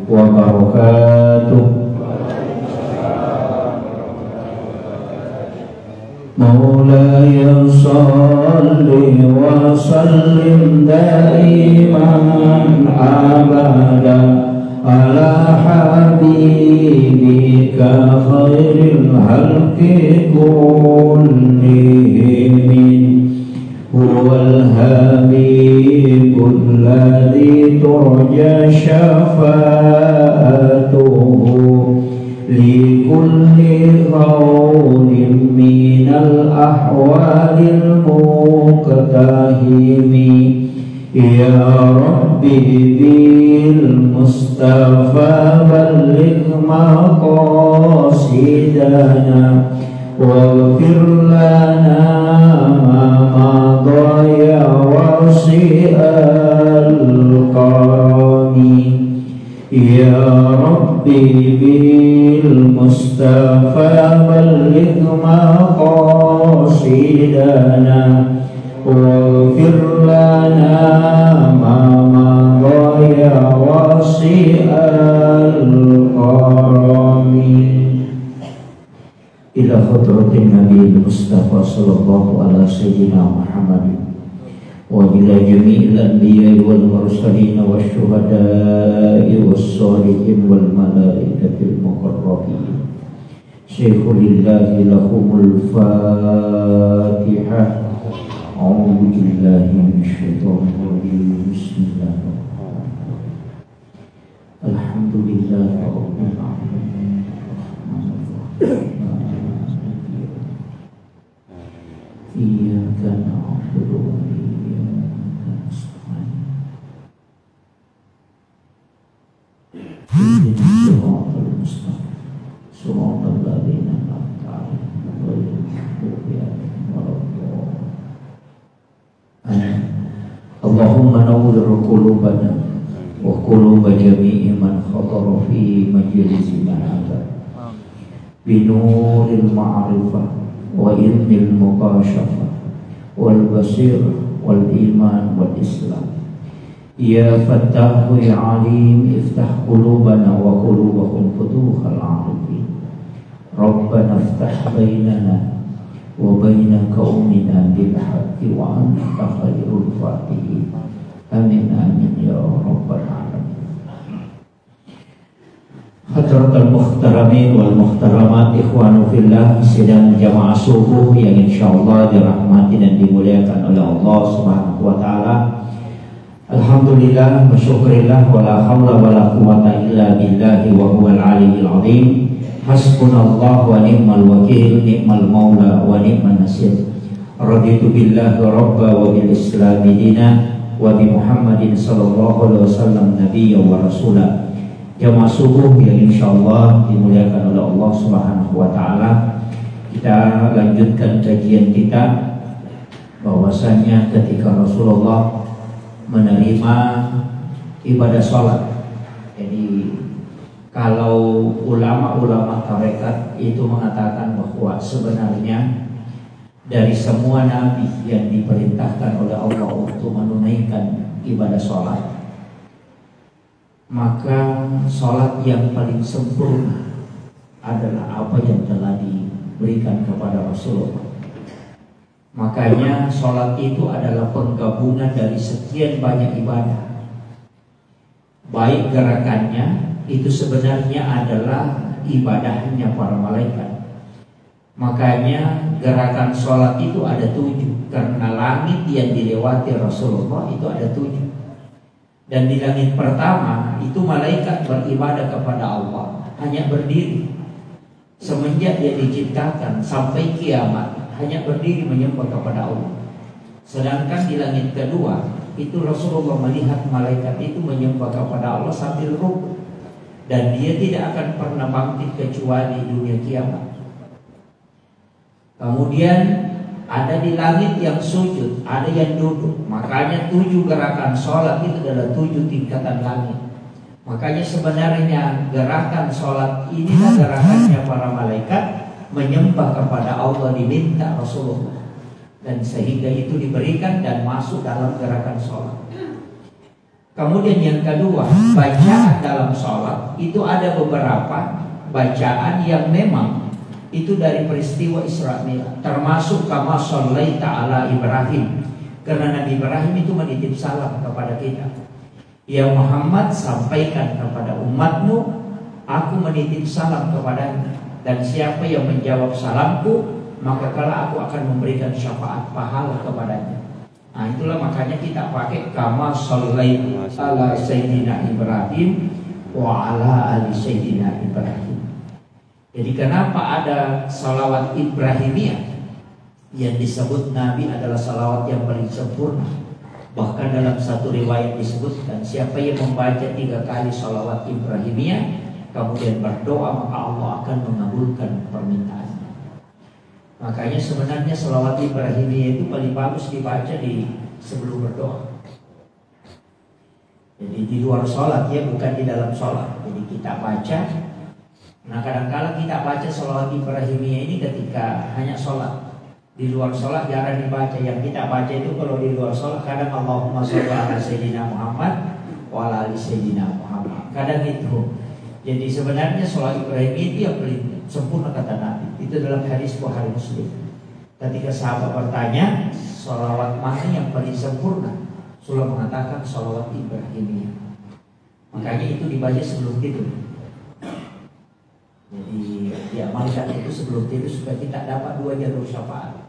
wabarakatuh. Maulaya salli wa sallim daiman abada ala habibika khairil halqi kullihim huwal habibul ladzi turja syafa'atuhu li kulli qawlin minal ahwalil muqtahimi ya rabbi bil mustafa balligh maqasidana waghfir lana ma madaya wasi'al karami ya rabbi bil mustafa balligh maqasidana waghfir lana ma madaya wasi'al karami ila hadratin Nabi Mustafa sallallahu alaihi sayyidina Muhammad wa ila jami'il anbiya'i wal mursalin wasyuhada'i was-shalihin wal malaikatil muqarrabin syaikhulillah lahumul fatihah. A'udzu billahi minasyaitonir rajim. Bismillahirrahmanirrahim. Alhamdulillahi rabbil alamin. Iyyaka na'budu wa iyyaka nasta'in. Ihdinas siratal mustaqim. Siratal ladzina an'amta 'alaihim ghairil maghdubi 'alaihim waladdallin. Allahumma nawwir qulubana wa quluba jami'i man hadara fi majlisina hadza bi nuril ma'rifah wa ilmil muqasyafah wal basir wal iman wal islam. Ya Fattahu ya Alim iftah qulubana wa qulubahum futuhal arifin. Rabbana iftah bainana wa baina qaumina bil haqqi wa anta khairul fatihin. Amin amin ya rabbal alamin. Hadratul muhtaramin wal muhtaramat ikhwanu fillah sidang jamaah subuh yang insyaallah dirahmati dan dimuliakan oleh Allah Subhanahu wa taala. Alhamdulillah bersyukurillah wala haula wala quwata illa billahi wa huwal aliyyil azim. Hasbunallah wa ni'mal wakil, ni'mal maula wa ni'man nasir. Raditu billahi rabba wa bil islami dina wa bi Muhammadin sallallahu alaihi wasallam nabiyya wa rasulah. Jamaah subuh yang insyaallah dimuliakan oleh Allah Subhanahu wa taala. Kita lanjutkan kajian kita bahwasanya ketika Rasulullah menerima ibadah sholat, jadi kalau ulama-ulama tarekat itu mengatakan bahwa sebenarnya dari semua nabi yang diperintahkan oleh Allah untuk menunaikan ibadah sholat, maka sholat yang paling sempurna adalah apa yang telah diberikan kepada Rasulullah. Makanya sholat itu adalah penggabungan dari sekian banyak ibadah. Baik gerakannya itu sebenarnya adalah ibadahnya para malaikat. Makanya gerakan sholat itu ada 7, karena langit yang dilewati Rasulullah itu ada 7. Dan di langit pertama itu malaikat beribadah kepada Allah hanya berdiri. Semenjak dia diciptakan sampai kiamat hanya berdiri menyembah kepada Allah. Sedangkan di langit kedua itu Rasulullah melihat malaikat itu menyembah kepada Allah sambil rukuk, dan dia tidak akan pernah bangkit kecuali di dunia kiamat. Kemudian ada di langit yang sujud, ada yang duduk. Makanya 7 gerakan sholat itu adalah 7 tingkatan langit. Makanya sebenarnya gerakan sholat inilah gerakannya para malaikat menyembah kepada Allah, diminta Rasulullah, dan sehingga itu diberikan dan masuk dalam gerakan sholat. Kemudian yang kedua, bacaan dalam sholat itu ada beberapa bacaan yang memang itu dari peristiwa Isra Mi'raj, termasuk kama shallaita ala Ibrahim, karena Nabi Ibrahim itu menitip salam kepada kita. Ya Muhammad, sampaikan kepada umatmu, aku menitip salam kepadanya, dan siapa yang menjawab salamku, maka kala aku akan memberikan syafaat pahala kepadanya. Nah itulah makanya kita pakai kama shallaita ala Sayyidina Ibrahim wa ala ali Sayyidina Ibrahim. Jadi kenapa ada salawat Ibrahimiyah yang disebut Nabi adalah salawat yang paling sempurna. Bahkan dalam satu riwayat disebutkan, siapa yang membaca 3 kali salawat Ibrahimiyah kemudian berdoa, maka Allah akan mengabulkan permintaannya. Makanya sebenarnya salawat Ibrahimiyah itu paling bagus dibaca di sebelum berdoa. Jadi di luar sholat ya, bukan di dalam sholat. Jadi kita baca. Nah kadang-kala kita baca salawat Ibrahimiyah ini ketika hanya sholat. Di luar sholat jarang dibaca. Yang kita baca itu kalau di luar sholat kadang Allahumma sholli ala Sayyidina Muhammad wa ala ali Sayyidina Muhammad. Kadang itu. Jadi sebenarnya sholat Ibrahimiyah itu yang paling sempurna kata Nabi. Itu dalam hadis Bukhari Muslim. Ketika sahabat bertanya, sholawat mana yang paling sempurna? Rasulullah mengatakan sholawat Ibrahimiyah. Makanya itu dibaca sebelum tidur. Jadi diamalkan itu sebelum tidur supaya kita dapat 2 jalur syafaat.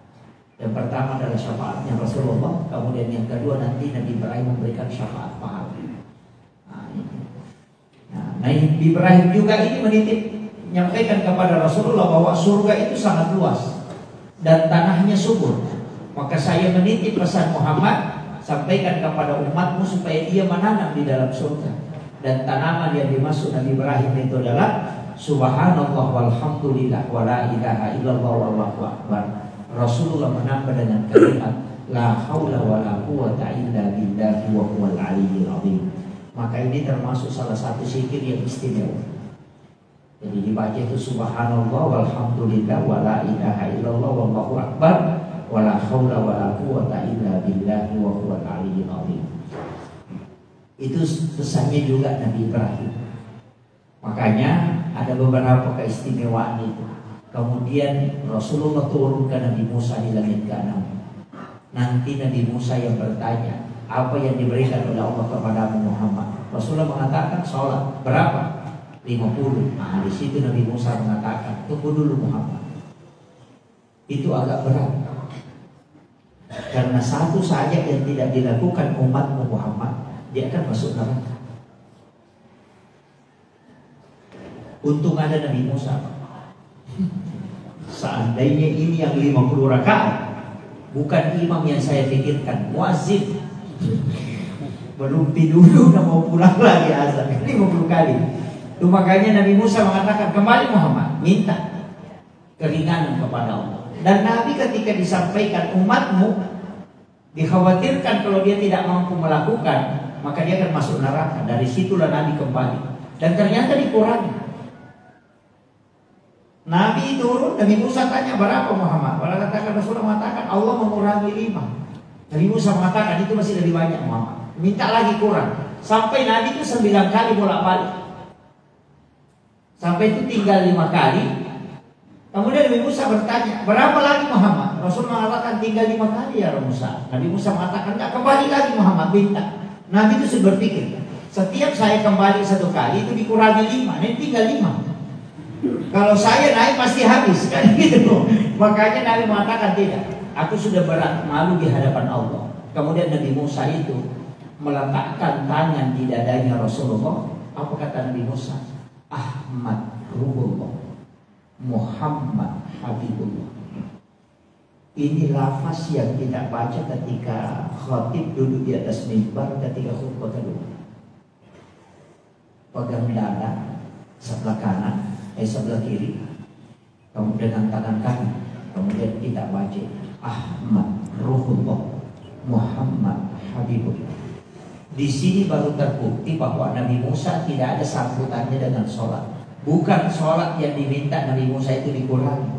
Yang pertama adalah syafaatnya Rasulullah, kemudian yang kedua nanti Nabi Ibrahim memberikan syafaat pahala. Nah, Ibrahim juga ini menyampaikan kepada Rasulullah bahwa surga itu sangat luas dan tanahnya subur. Maka saya menitip pesan Muhammad, sampaikan kepada umatmu supaya dia menanam di dalam surga. Dan tanaman yang dimaksud Nabi Ibrahim itu adalah subhanallah walhamdulillah wa la ilaha illallah wallahu akbar. Rasulullah menambah dengan kalimat la haula wa la quwata illa billahi wa huwal aliyyil azim. Maka ini termasuk salah satu zikir yang istimewa. Jadi dibaca itu subhanallah walhamdulillah wa la ilaha illallah wallahu akbar wa la haula wa la quwata illa billahi wa huwal aliyyil azim. Itu pesannya juga Nabi Ibrahim. Makanya ada beberapa keistimewaan itu. Kemudian Rasulullah turun ke Nabi Musa di langit ke-6. Nanti Nabi Musa yang bertanya, apa yang diberikan oleh Allah kepada Muhammad? Rasulullah mengatakan sholat berapa? 50. Nah di situ Nabi Musa mengatakan, tunggu dulu Muhammad. Itu agak berat. Karena satu saja yang tidak dilakukan umat Muhammad, dia akan masuk neraka. Untung ada Nabi Musa. Seandainya ini yang 50 rakaat, bukan imam yang saya pikirkan, muazzin. Belum tidur udah mau pulang lagi azan. 50 kali. Itu makanya Nabi Musa mengatakan, kembali Muhammad, minta keringanan kepada Allah. Dan Nabi ketika disampaikan umatmu dikhawatirkan kalau dia tidak mampu melakukan, maka dia akan masuk neraka. Dari situlah Nabi kembali. Dan ternyata dikurangi. Nabi turun, Nabi Musa tanya berapa Muhammad? Walau katakan Rasulullah mengatakan Allah mengurangi 5. Nabi Musa mengatakan itu masih lebih banyak Muhammad. Minta lagi kurang. Sampai Nabi itu 9 kali bolak-balik. Sampai itu tinggal 5 kali. Kemudian Nabi Musa bertanya, berapa lagi Muhammad? Rasul mengatakan tinggal 5 kali ya Musa. Nabi Musa mengatakan enggak, kembali lagi Muhammad, minta. Nabi itu sudah berpikir, setiap saya kembali 1 kali itu dikurangi 5, ini tinggal 5. Kalau saya naik pasti habis kan gitu. Makanya Nabi mengatakan tidak. Aku sudah berat malu di hadapan Allah. Kemudian Nabi Musa itu meletakkan tangan di dadanya Rasulullah. Apa kata Nabi Musa? Ahmad Ruhullah, Muhammad Habibullah. Ini lafaz yang kita baca ketika khatib duduk di atas mimbar ketika khutbah kedua. Pegang dada sebelah kanan, sebelah kiri, kemudian dengan tangan kanan, kemudian kita baca Ahmad Ruhullah, Muhammad Habibullah. Di sini baru terbukti bahwa Nabi Musa tidak ada sambutannya dengan sholat. Bukan sholat yang diminta Nabi Musa itu dikurangi,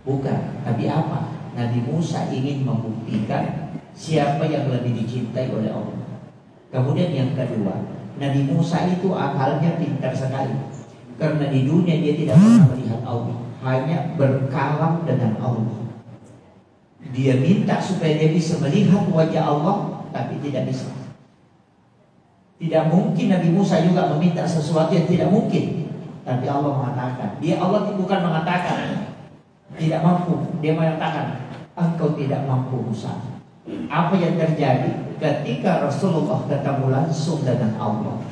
bukan. Tapi apa? Nabi Musa ingin membuktikan siapa yang lebih dicintai oleh Allah. Kemudian yang kedua, Nabi Musa itu akalnya pintar sekali. Karena di dunia dia tidak pernah melihat Allah, hanya berkalam dengan Allah. Dia minta supaya dia bisa melihat wajah Allah, tapi tidak bisa. Tidak mungkin Nabi Musa juga meminta sesuatu yang tidak mungkin. Tapi Allah mengatakan, Allah bukan mengatakan tidak mampu, dia mengatakan engkau tidak mampu Musa. Apa yang terjadi ketika Rasulullah ketemu langsung dengan Allah?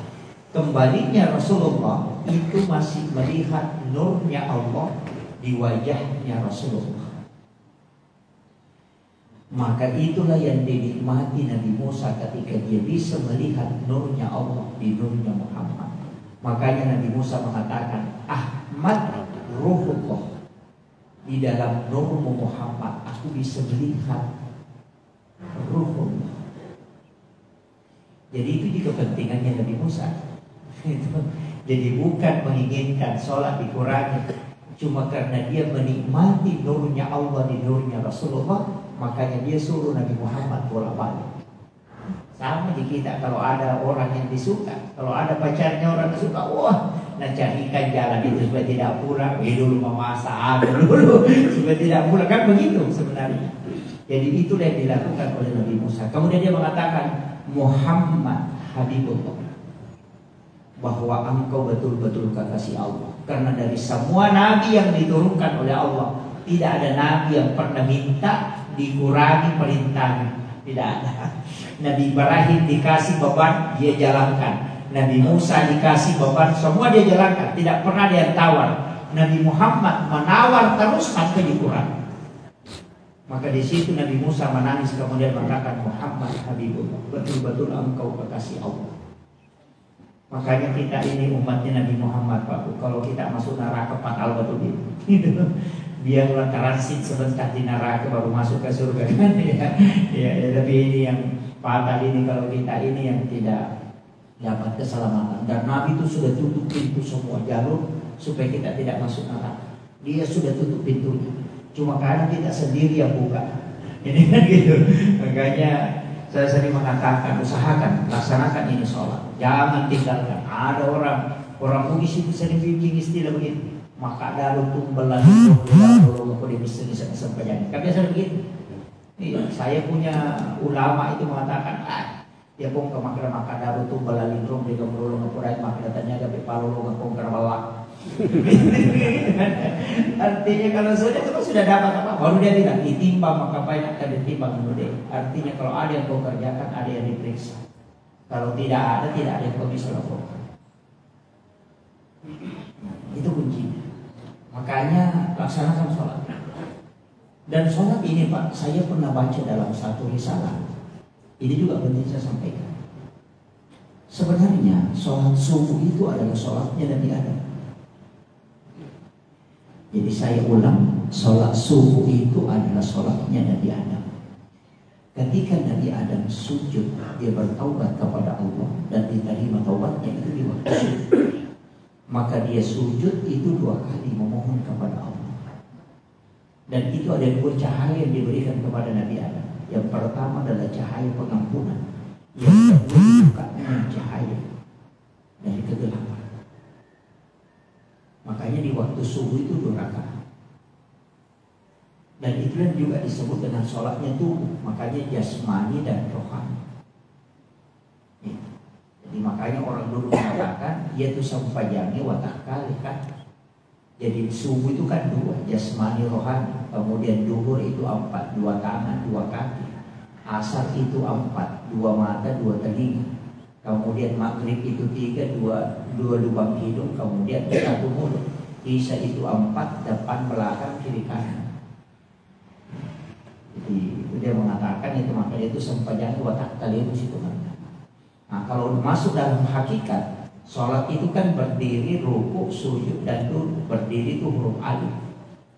Kembalinya Rasulullah itu masih melihat nurnya Allah di wajahnya Rasulullah. Maka itulah yang dinikmati Nabi Musa ketika dia bisa melihat nurnya Allah di nurnya Muhammad. Makanya Nabi Musa mengatakan, Ahmad Ruhullah, di dalam nurmu Muhammad aku bisa melihat Ruhullah. Jadi itu juga kepentingannya Nabi Musa. Jadi bukan menginginkan sholat dikurangi, cuma karena dia menikmati nurnya Allah di nurnya Rasulullah, makanya dia suruh Nabi Muhammad bolak-balik. Sama di kita, kalau ada orang yang disuka, kalau ada pacarnya orang disuka, wah, nah carikan jalan itu supaya tidak pulang. Dulu memasak dulu supaya tidak pulang, kan begitu sebenarnya. Jadi itulah yang dilakukan oleh Nabi Musa. Kemudian dia mengatakan, Muhammad Habibullah, bahwa engkau betul-betul kekasih Allah. Karena dari semua nabi yang diturunkan oleh Allah, tidak ada nabi yang pernah minta dikurangi perintahnya. Tidak ada. Nabi Ibrahim dikasih beban, dia jalankan. Nabi Musa dikasih beban, semua dia jalankan. Tidak pernah dia tawar. Nabi Muhammad menawar terus sampai dikurangi. Maka di situ Nabi Musa menangis, kemudian mengatakan, Muhammad Habibullah, betul-betul engkau kekasih Allah. Makanya kita ini umatnya Nabi Muhammad, Pak. Kalau kita masuk neraka fatal betul gitu. Biarlah transit sebentar di neraka baru masuk ke surga kan ya, tapi ini yang fatal ini kalau kita ini yang tidak dapat keselamatan. Dan Nabi itu sudah tutup pintu semua jalur supaya kita tidak masuk neraka. Dia sudah tutup pintunya. Cuma kadang kita sendiri yang buka. Ini kan gitu. Makanya saya sering mengatakan, usahakan laksanakan ini sholat, jangan tinggalkan. Ada orang Bugis itu sering bikin istilah begitu, maka dalu tumbal lagi kalau di bisnis sampai jadi. Kan biasa begitu. Iya, saya punya ulama itu mengatakan, dia pun kemakna maka dalu tumbal lagi rom di gamrolo ngapurai maka datanya gabe palolo ngapong karabawa. Artinya kalau sudah dapat apa, baru dia bilang ditimbang maka apa yang akan ditimbang dulu deh. Artinya kalau ada yang kau kerjakan, ada yang diperiksa. Kalau tidak ada yang kau bisa lakukan. Itu kuncinya. Makanya laksanakan sholat. Dan sholat ini Pak, saya pernah baca dalam satu risalah. Ini juga penting saya sampaikan. Sebenarnya sholat subuh itu adalah sholatnya Nabi Adam. Jadi saya ulang, sholat subuh itu adalah sholatnya Nabi Adam. Ketika Nabi Adam sujud, dia bertaubat kepada Allah dan diterima taubatnya itu di waktu sujud. Maka dia sujud itu 2 kali memohon kepada Allah. Dan itu ada 2 cahaya yang diberikan kepada Nabi Adam. Yang pertama adalah cahaya pengampunan, yang kedua dibukanya cahaya dari kegelapan. Makanya di waktu subuh itu 2 rakaat. Dan itulah juga disebut dengan sholatnya tubuh. Makanya jasmani dan rohani. Jadi makanya orang dulu mengatakan ia itu sampajani watak kali kan. Jadi subuh itu kan 2, jasmani rohani. Kemudian duhur itu 4, 2 tangan 2 kaki. Asar itu 4, 2 mata 2 telinga. Kemudian maghrib itu 3, 2 lubang hidung, kemudian 1 mulut. Isya itu 4, depan belakang kiri kanan. Jadi dia mengatakan itu makanya itu sempajang watak kali itu situ kan. Nah kalau masuk dalam hakikat, sholat itu kan berdiri, ruku, sujud dan duduk. Berdiri itu huruf alif.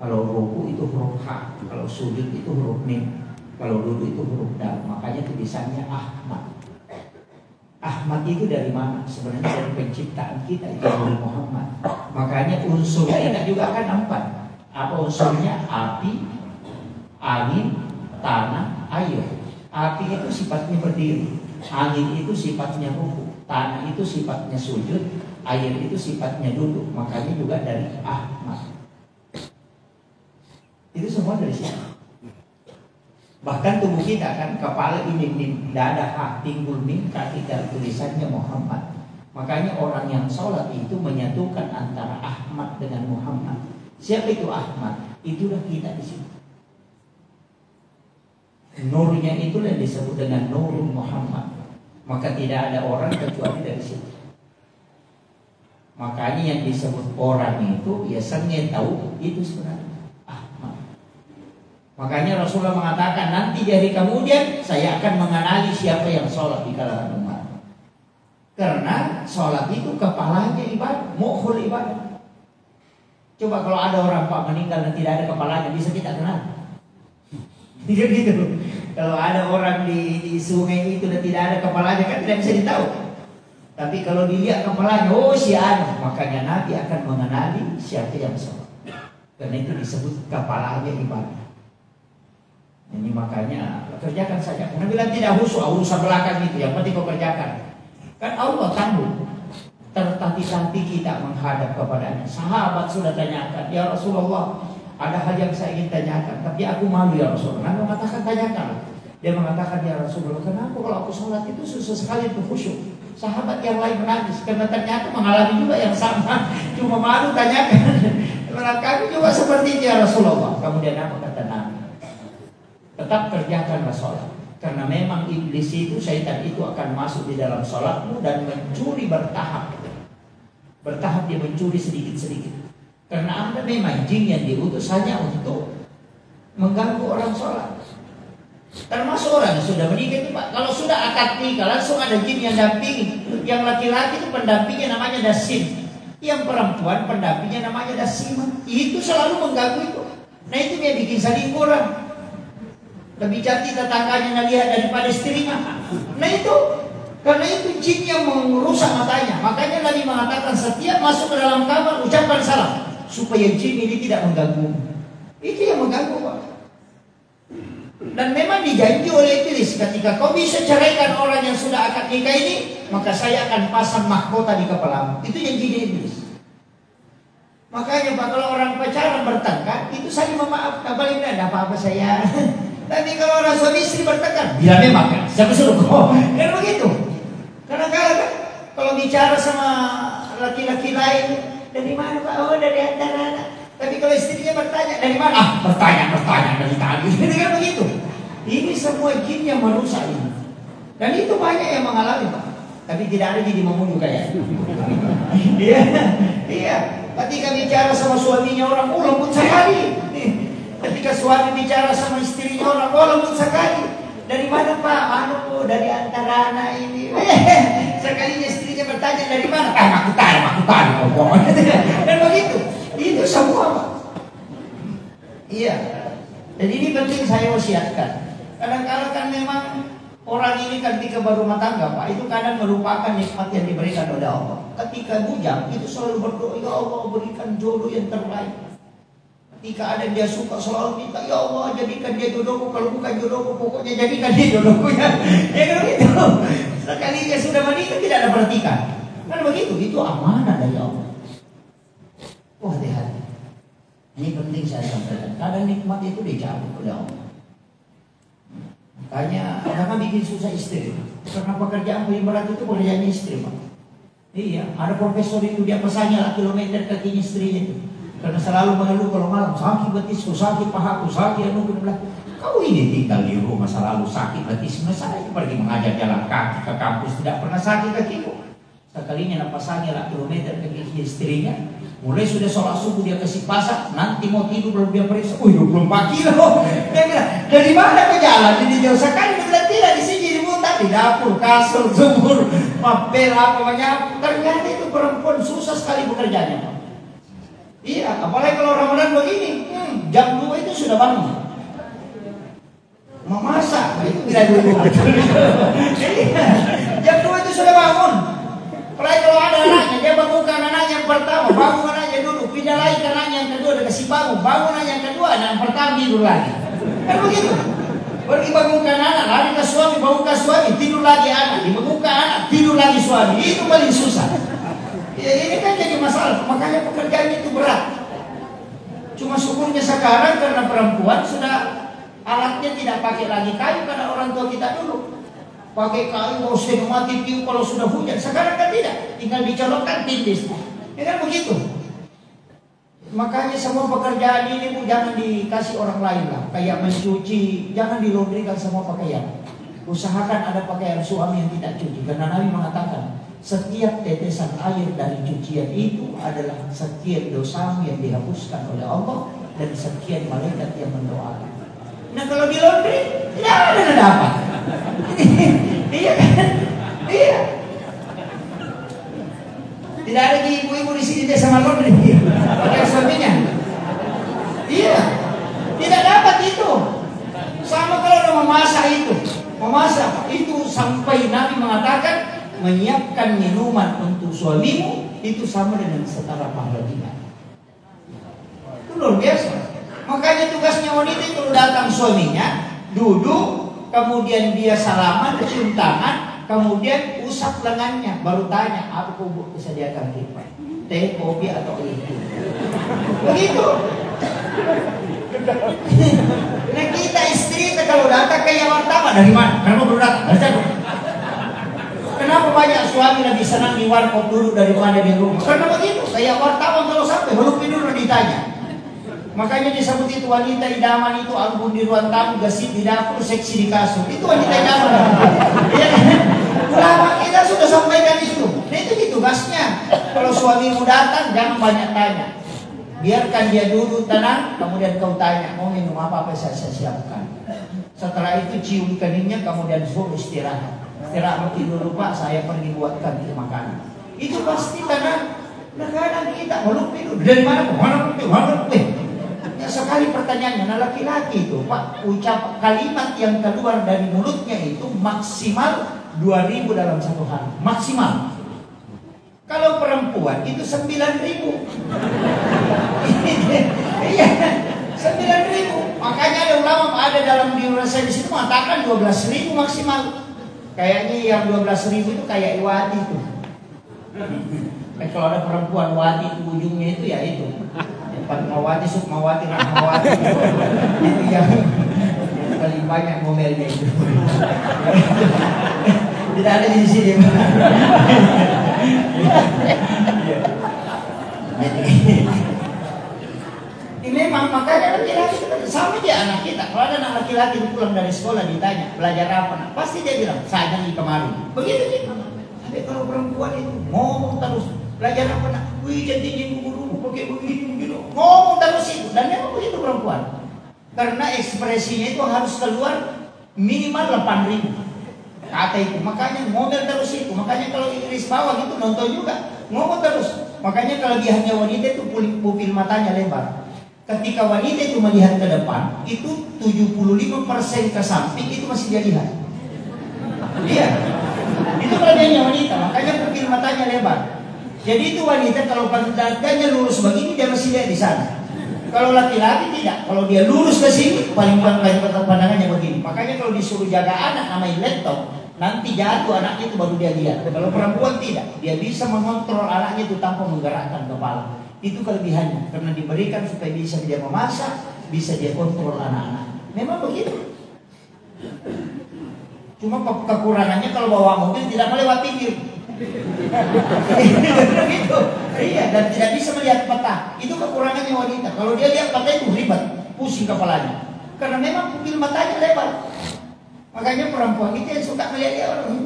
Kalau ruku itu huruf ha, kalau sujud itu huruf mim, kalau duduk itu huruf dal. Makanya tulisannya Ahmad. Ahmad itu dari mana? Sebenarnya dari penciptaan kita itu dari Muhammad. Makanya unsur kita juga kan 4. Apa unsurnya? Api, angin, tanah, air. Api itu sifatnya berdiri. Angin itu sifatnya ruku, tanah itu sifatnya sujud, air itu sifatnya duduk. Makanya juga dari Ahmad. Itu semua dari siapa? Bahkan tubuh kita kan, kepala ini tidak ada hak, timbul mim, kaki tulisannya Muhammad. Makanya orang yang sholat itu menyatukan antara Ahmad dengan Muhammad. Siapa itu Ahmad? Itulah kita di sini. Nurnya itulah yang disebut dengan Nurul Muhammad. Maka tidak ada orang kecuali dari situ. Makanya yang disebut orang itu ya sengit tahu itu sebenarnya Ahmad. Makanya Rasulullah mengatakan nanti di hari kemudian saya akan mengenali siapa yang sholat di kalangan umat. Karena sholat itu kepalanya ibadah, mukhul ibadah. Coba kalau ada orang Pak meninggal dan tidak ada kepalanya, bisa kita kenal? Gitu. Kalau ada orang di sungai itu dan tidak ada kepalanya kan tidak bisa ditahu. Tapi kalau dilihat kepalanya, oh si ada, makanya Nabi akan mengenali siapa yang sholat. Karena itu disebut kepalanya ibadah. Ini makanya kerjakan saja. Karena bilang tidak khusyuk, urusan belakang itu, yang penting kau kerjakan. Kan Allah tangguh. Tertatih-tatih kita menghadap kepadanya. Sahabat sudah tanyakan, ya Rasulullah, ada hal yang saya ingin tanyakan, tapi aku malu ya Rasulullah. Nabi mengatakan tanyakan. Dia mengatakan, ya Rasulullah, kenapa kalau aku sholat itu susah sekali untuk khusyuk? Sahabat yang lain menangis karena ternyata mengalami juga yang sama. Cuma malu tanyakan. Kami juga seperti itu ya Rasulullah. Kemudian apa kata Nabi? Tetap kerjakanlah sholat. Karena memang iblis itu, syaitan itu akan masuk di dalam sholatmu dan mencuri bertahap. Bertahap dia mencuri sedikit-sedikit. Karena Anda memang jin yang diutus hanya untuk mengganggu orang sholat. Termasuk orang yang sudah menikah itu Pak. Kalau sudah akad nikah langsung ada jin yang dampingi. Yang laki-laki itu pendampingnya namanya dasin. Yang perempuan pendampingnya namanya dasima. Itu selalu mengganggu itu. Nah itu dia bikin selingkuh orang. Lebih cantik tetangganya lihat daripada istrinya. Nah itu, karena itu jin yang merusak matanya. Makanya Nabi mengatakan setiap masuk ke dalam kamar ucapkan salam supaya jin ini tidak mengganggu. Itu yang mengganggu Pak. Dan memang dijanji oleh iblis, ketika kau bisa ceraikan orang yang sudah akad nikah ini, maka saya akan pasang mahkota di kepalamu. Itu janji iblis. Makanya Pak, kalau orang pacaran bertengkar, itu saling memaafkan. Paling tidak apa-apa saya. Tapi kalau orang suami istri bertengkar, bila memang kan, siapa suruh kau? Kan begitu. Karena kalau bicara sama laki-laki lain, dari mana Pak? Oh dari antara. Tapi kalau istrinya bertanya, dari mana? Ah bertanya dari tadi. Jadi kan begitu. Ini semua jin yang merusak ini. Dan itu banyak yang mengalami Pak. Tapi tidak ada jadi memuju kayak. Iya. Ketika bicara sama suaminya orang, oh lembut sekali. Ketika suami bicara sama istrinya orang, oh lembut sekali. Dari mana Pak? Anu dari antara anak ini. Sekalinya istrinya bertanya dari mana? Aku tahu. Dan begitu. Itu semua Pak. Iya. Jadi ini penting saya wasiatkan. Kadang-kadang kan memang orang ini ketika berumah tangga Pak, itu kadang melupakan nikmat yang diberikan oleh Allah. Ketika bujang itu selalu berdoa, ya Allah berikan jodoh yang terbaik. Ketika ada dia suka selalu minta, ya Allah jadikan dia jodohku, kalau bukan jodohku pokoknya jadikan dia jodohku ya. Ya kan begitu. Sekali dia sudah menikah tidak ada perhatikan. Kan begitu, itu amanah dari Allah. Oh hati-hati. Ini penting saya sampaikan. Kadang nikmat itu dicabut oleh Allah. Makanya kadang bikin susah istri. Karena pekerjaan paling berat itu pekerjaan istri Pak. Iya, ada profesor itu dia pesannya lah kilometer kakinya istrinya itu. Karena selalu mengeluh kalau malam sakit betisku, sakit pahaku, sakit anu bilang, kau ini tinggal di rumah selalu sakit betismu, saya pergi mengajar jalan kaki ke kampus tidak pernah sakit kakiku. Sekalinya napasangnya lah kilometer kaki istrinya, mulai sudah sholat subuh dia kasih pasak, nanti mau tidur belum dia periksa, 24 kilo. Dia bilang, dari mana kau jalan? Jadi jauh sekali, dia bilang tidak di sini di mutar di dapur, kasur, sumur, mapel apa banyak. Ternyata itu perempuan susah sekali bekerjanya. Iya, apalagi kalau Ramadan begini, jam 2 itu sudah bangun. Memasak, itu tidak dulu. Jam 2 itu sudah bangun. Apalagi kalau ada anaknya, dia bangunkan anaknya yang pertama, bangun anaknya dulu, pindah lagi ke anaknya yang kedua, dia kasih bangun anaknya yang kedua, anak yang pertama tidur lagi. Kan begitu. Pergi bangunkan anak, lari ke suami, bangunkan suami, tidur tidur lagi anak, dibuka anak, tidur lagi suami, itu paling susah. Ya, ini kan jadi masalah, makanya pekerjaan itu berat. Cuma syukurnya sekarang karena perempuan sudah alatnya tidak pakai lagi kayu karena orang tua kita dulu pakai kayu, mau mati piu kalau sudah hujan. Sekarang kan tidak, tinggal dicolokkan tindis. Ya kan begitu. Makanya semua pekerjaan ini Bu jangan dikasih orang lain lah. Kayak mencuci, jangan dilondrikan semua pakaian. Usahakan ada pakaian suami yang tidak cuci. Karena Nabi mengatakan setiap tetesan air dari cucian itu adalah sekian dosamu yang dihapuskan oleh Allah dan sekian malaikat yang mendoakan. Nah kalau di laundry tidak ada dapat. Iya kan? Iya. Tidak ada ibu-ibu di sini dia sama laundry pakai suaminya. Iya. Tidak dapat itu. Sama kalau udah memasak itu sampai Nabi mengatakan menyiapkan minuman untuk suamimu itu sama dengan setara pahala kita. Itu luar biasa. Makanya tugasnya wanita itu datang suaminya, duduk, kemudian dia salaman, cium tangan, kemudian usap lengannya, baru tanya, apa kau disediakan kita? Teh, kopi atau itu? Begitu. Nah kita istri kalau datang kayak wartawan dari mana? Kenapa baru datang? Kenapa banyak suami lebih senang di warkop dulu daripada di rumah? Karena begitu, kayak wartawan kalau sampai belum dulu ditanya. Makanya disebut itu wanita idaman itu anggun di ruang tamu, gesit di dapur, seksi di kasur. Itu wanita idaman. Ya, ulama kita sudah sampaikan itu. Nah itu tugasnya. Kalau suamimu datang jangan banyak tanya. Biarkan dia duduk tenang, kemudian kau tanya, mau minum apa saya siapkan. Setelah itu cium keningnya, kemudian suruh istirahat. Istirahat tidur lupa, saya pergi buatkan itu makanan. Itu pasti karena kadang kita belum tidur. Dari mana? Mana? Ya, sekali pertanyaannya, nah laki-laki itu Pak, ucap kalimat yang keluar dari mulutnya itu maksimal 2.000 dalam satu hari. Maksimal. Kalau perempuan itu 9.000. Iya, 9.000. Makanya ada ulama ada dalam di Indonesia di situ mengatakan 12.000 maksimal. Kayaknya yang 12.000 itu kayak Iwati itu. Kalau ada perempuan Wati itu ujungnya itu ya itu. Fatmawati, Sukmawati, Rahmawati. Itu yang paling banyak ngomelnya itu. Tidak ada di sini. Ini memang makanya laki-laki sama dia anak kita. Kalau ada anak laki-laki pulang dari sekolah ditanya belajar apa, nah, pasti dia bilang saya di kemarin. Begitu sih. Tapi kalau perempuan itu ngomong terus belajar apa nak? Wih janji guru pakai begini begitu. Ngomong terus itu dan memang begitu perempuan. Karena ekspresinya itu harus keluar minimal 8.000 kata itu. Makanya ngomel terus itu. Makanya kalau Inggris bawah gitu nonton juga ngomong terus. Makanya kalau dia hanya wanita itu pupil matanya lebar. Ketika wanita itu melihat ke depan, itu 75% ke samping itu masih dia lihat. Iya. Itu kelebihannya wanita. Makanya pupil matanya lebar. Jadi itu wanita kalau pandangannya lurus begini dia masih lihat di sana. Kalau laki-laki tidak. Kalau dia lurus ke sini paling pandangannya begini. Makanya kalau disuruh jaga anak namanya laptop, nanti jatuh anaknya itu baru dia lihat. Kalau perempuan tidak, dia bisa mengontrol anaknya itu tanpa menggerakkan kepala. Itu kelebihannya karena diberikan supaya bisa dia memasak, bisa dia kontrol anak-anak. Memang begitu. Cuma kekurangannya kalau bawa mobil tidak melewat pinggir. Gitu. Iya, dan tidak bisa melihat peta. Itu kekurangannya wanita. Kalau dia lihat peta itu ribet, pusing kepalanya. Karena memang pupil matanya lebar. Makanya perempuan itu yang suka melihat dia orang.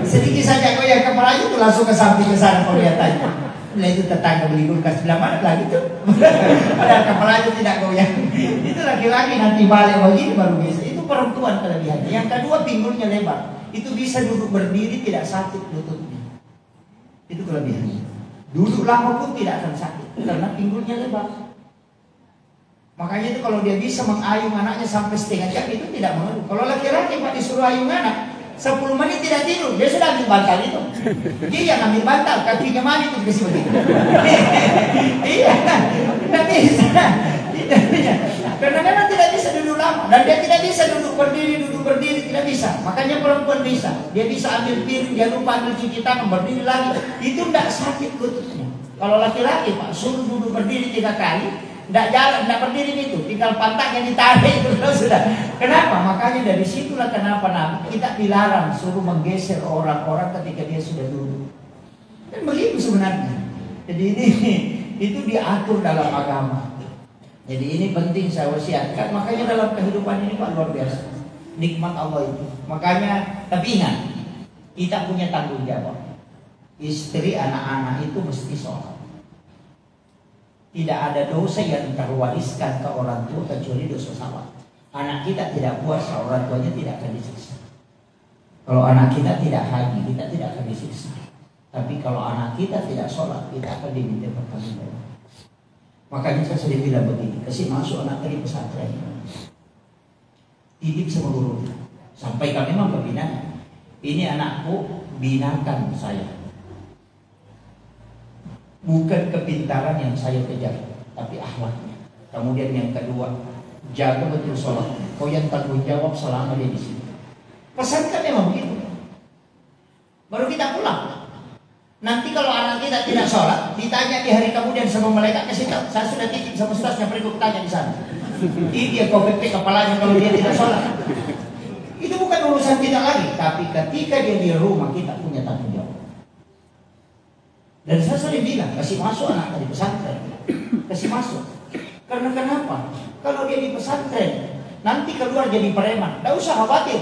Sedikit saja goyang kepalanya itu langsung ke samping ke sana kelihatannya. Nah itu tetangga beli kulkas sebelah mana lagi tuh. Padahal kepalanya tidak goyang. Itu laki-laki nanti balik begini baru bisa. Itu perempuan kelebihannya. Yang kedua pinggulnya lebar. Itu bisa duduk berdiri tidak sakit lututnya. Itu kelebihannya. Duduk lama pun tidak akan sakit karena pinggulnya lebar. Makanya itu kalau dia bisa mengayung anaknya sampai setengah jam itu tidak mengeluh. Kalau laki-laki Pak disuruh ayung anak 10 menit tidak tidur, dia sudah ambil bantal itu. Dia yang ambil bantal, kakinya mana itu kasih begitu. Iya, tidak bisa. Karena memang tidak bisa duduk lama. dan dia tidak bisa duduk berdiri, tidak bisa. Makanya perempuan bisa, dia bisa ambil piring, dia lupa ambil cuci tangan, berdiri lagi, itu tidak sakit lututnya. Kalau laki-laki Pak, suruh duduk berdiri 3 kali, tidak jalan, tidak berdiri itu, tinggal pantatnya ditarik itu sudah. Kenapa? Makanya dari situlah kenapa kita dilarang suruh menggeser orang-orang ketika dia sudah duduk. Dan begitu sebenarnya. Jadi ini itu diatur dalam agama. Jadi ini penting saya wasiatkan. Makanya dalam kehidupan ini Pak luar biasa, nikmat Allah itu. Makanya tapi ingat, kita punya tanggung jawab. Istri, anak-anak itu mesti sholat. Tidak ada dosa yang terwariskan ke orang tua kecuali dosa salah. Anak kita tidak puasa, orang tuanya tidak akan disiksa. Kalau anak kita tidak haji, kita tidak akan disiksa. Tapi kalau anak kita tidak sholat, kita akan diminta pertanggungjawaban. Makanya saya sering bilang begini, kasih masuk anak dari pesantren, titip sama gurunya, sampaikan memang pembinaan. Ini anakku, binakan saya. Bukan kepintaran yang saya kejar, tapi akhlaknya. Kemudian yang kedua, jaga betul sholat. Kau yang tanggung jawab selama dia di sini. Pesankan memang begitu. Baru kita pulang. Nanti kalau anak kita tidak sholat, ditanya di hari kemudian sama malaikat, kasih tahu, saya sudah titip sama ustaznya, pergi tanya di sana. Dia kau pepek kepalanya kalau dia tidak sholat. Itu bukan urusan kita lagi, tapi ketika dia di rumah kita punya tanggung jawab. Dan saya sering bilang, kasih masuk anak di pesantren, kasih masuk. Karena kenapa? Kalau dia di pesantren, nanti keluar jadi preman, tidak usah khawatir.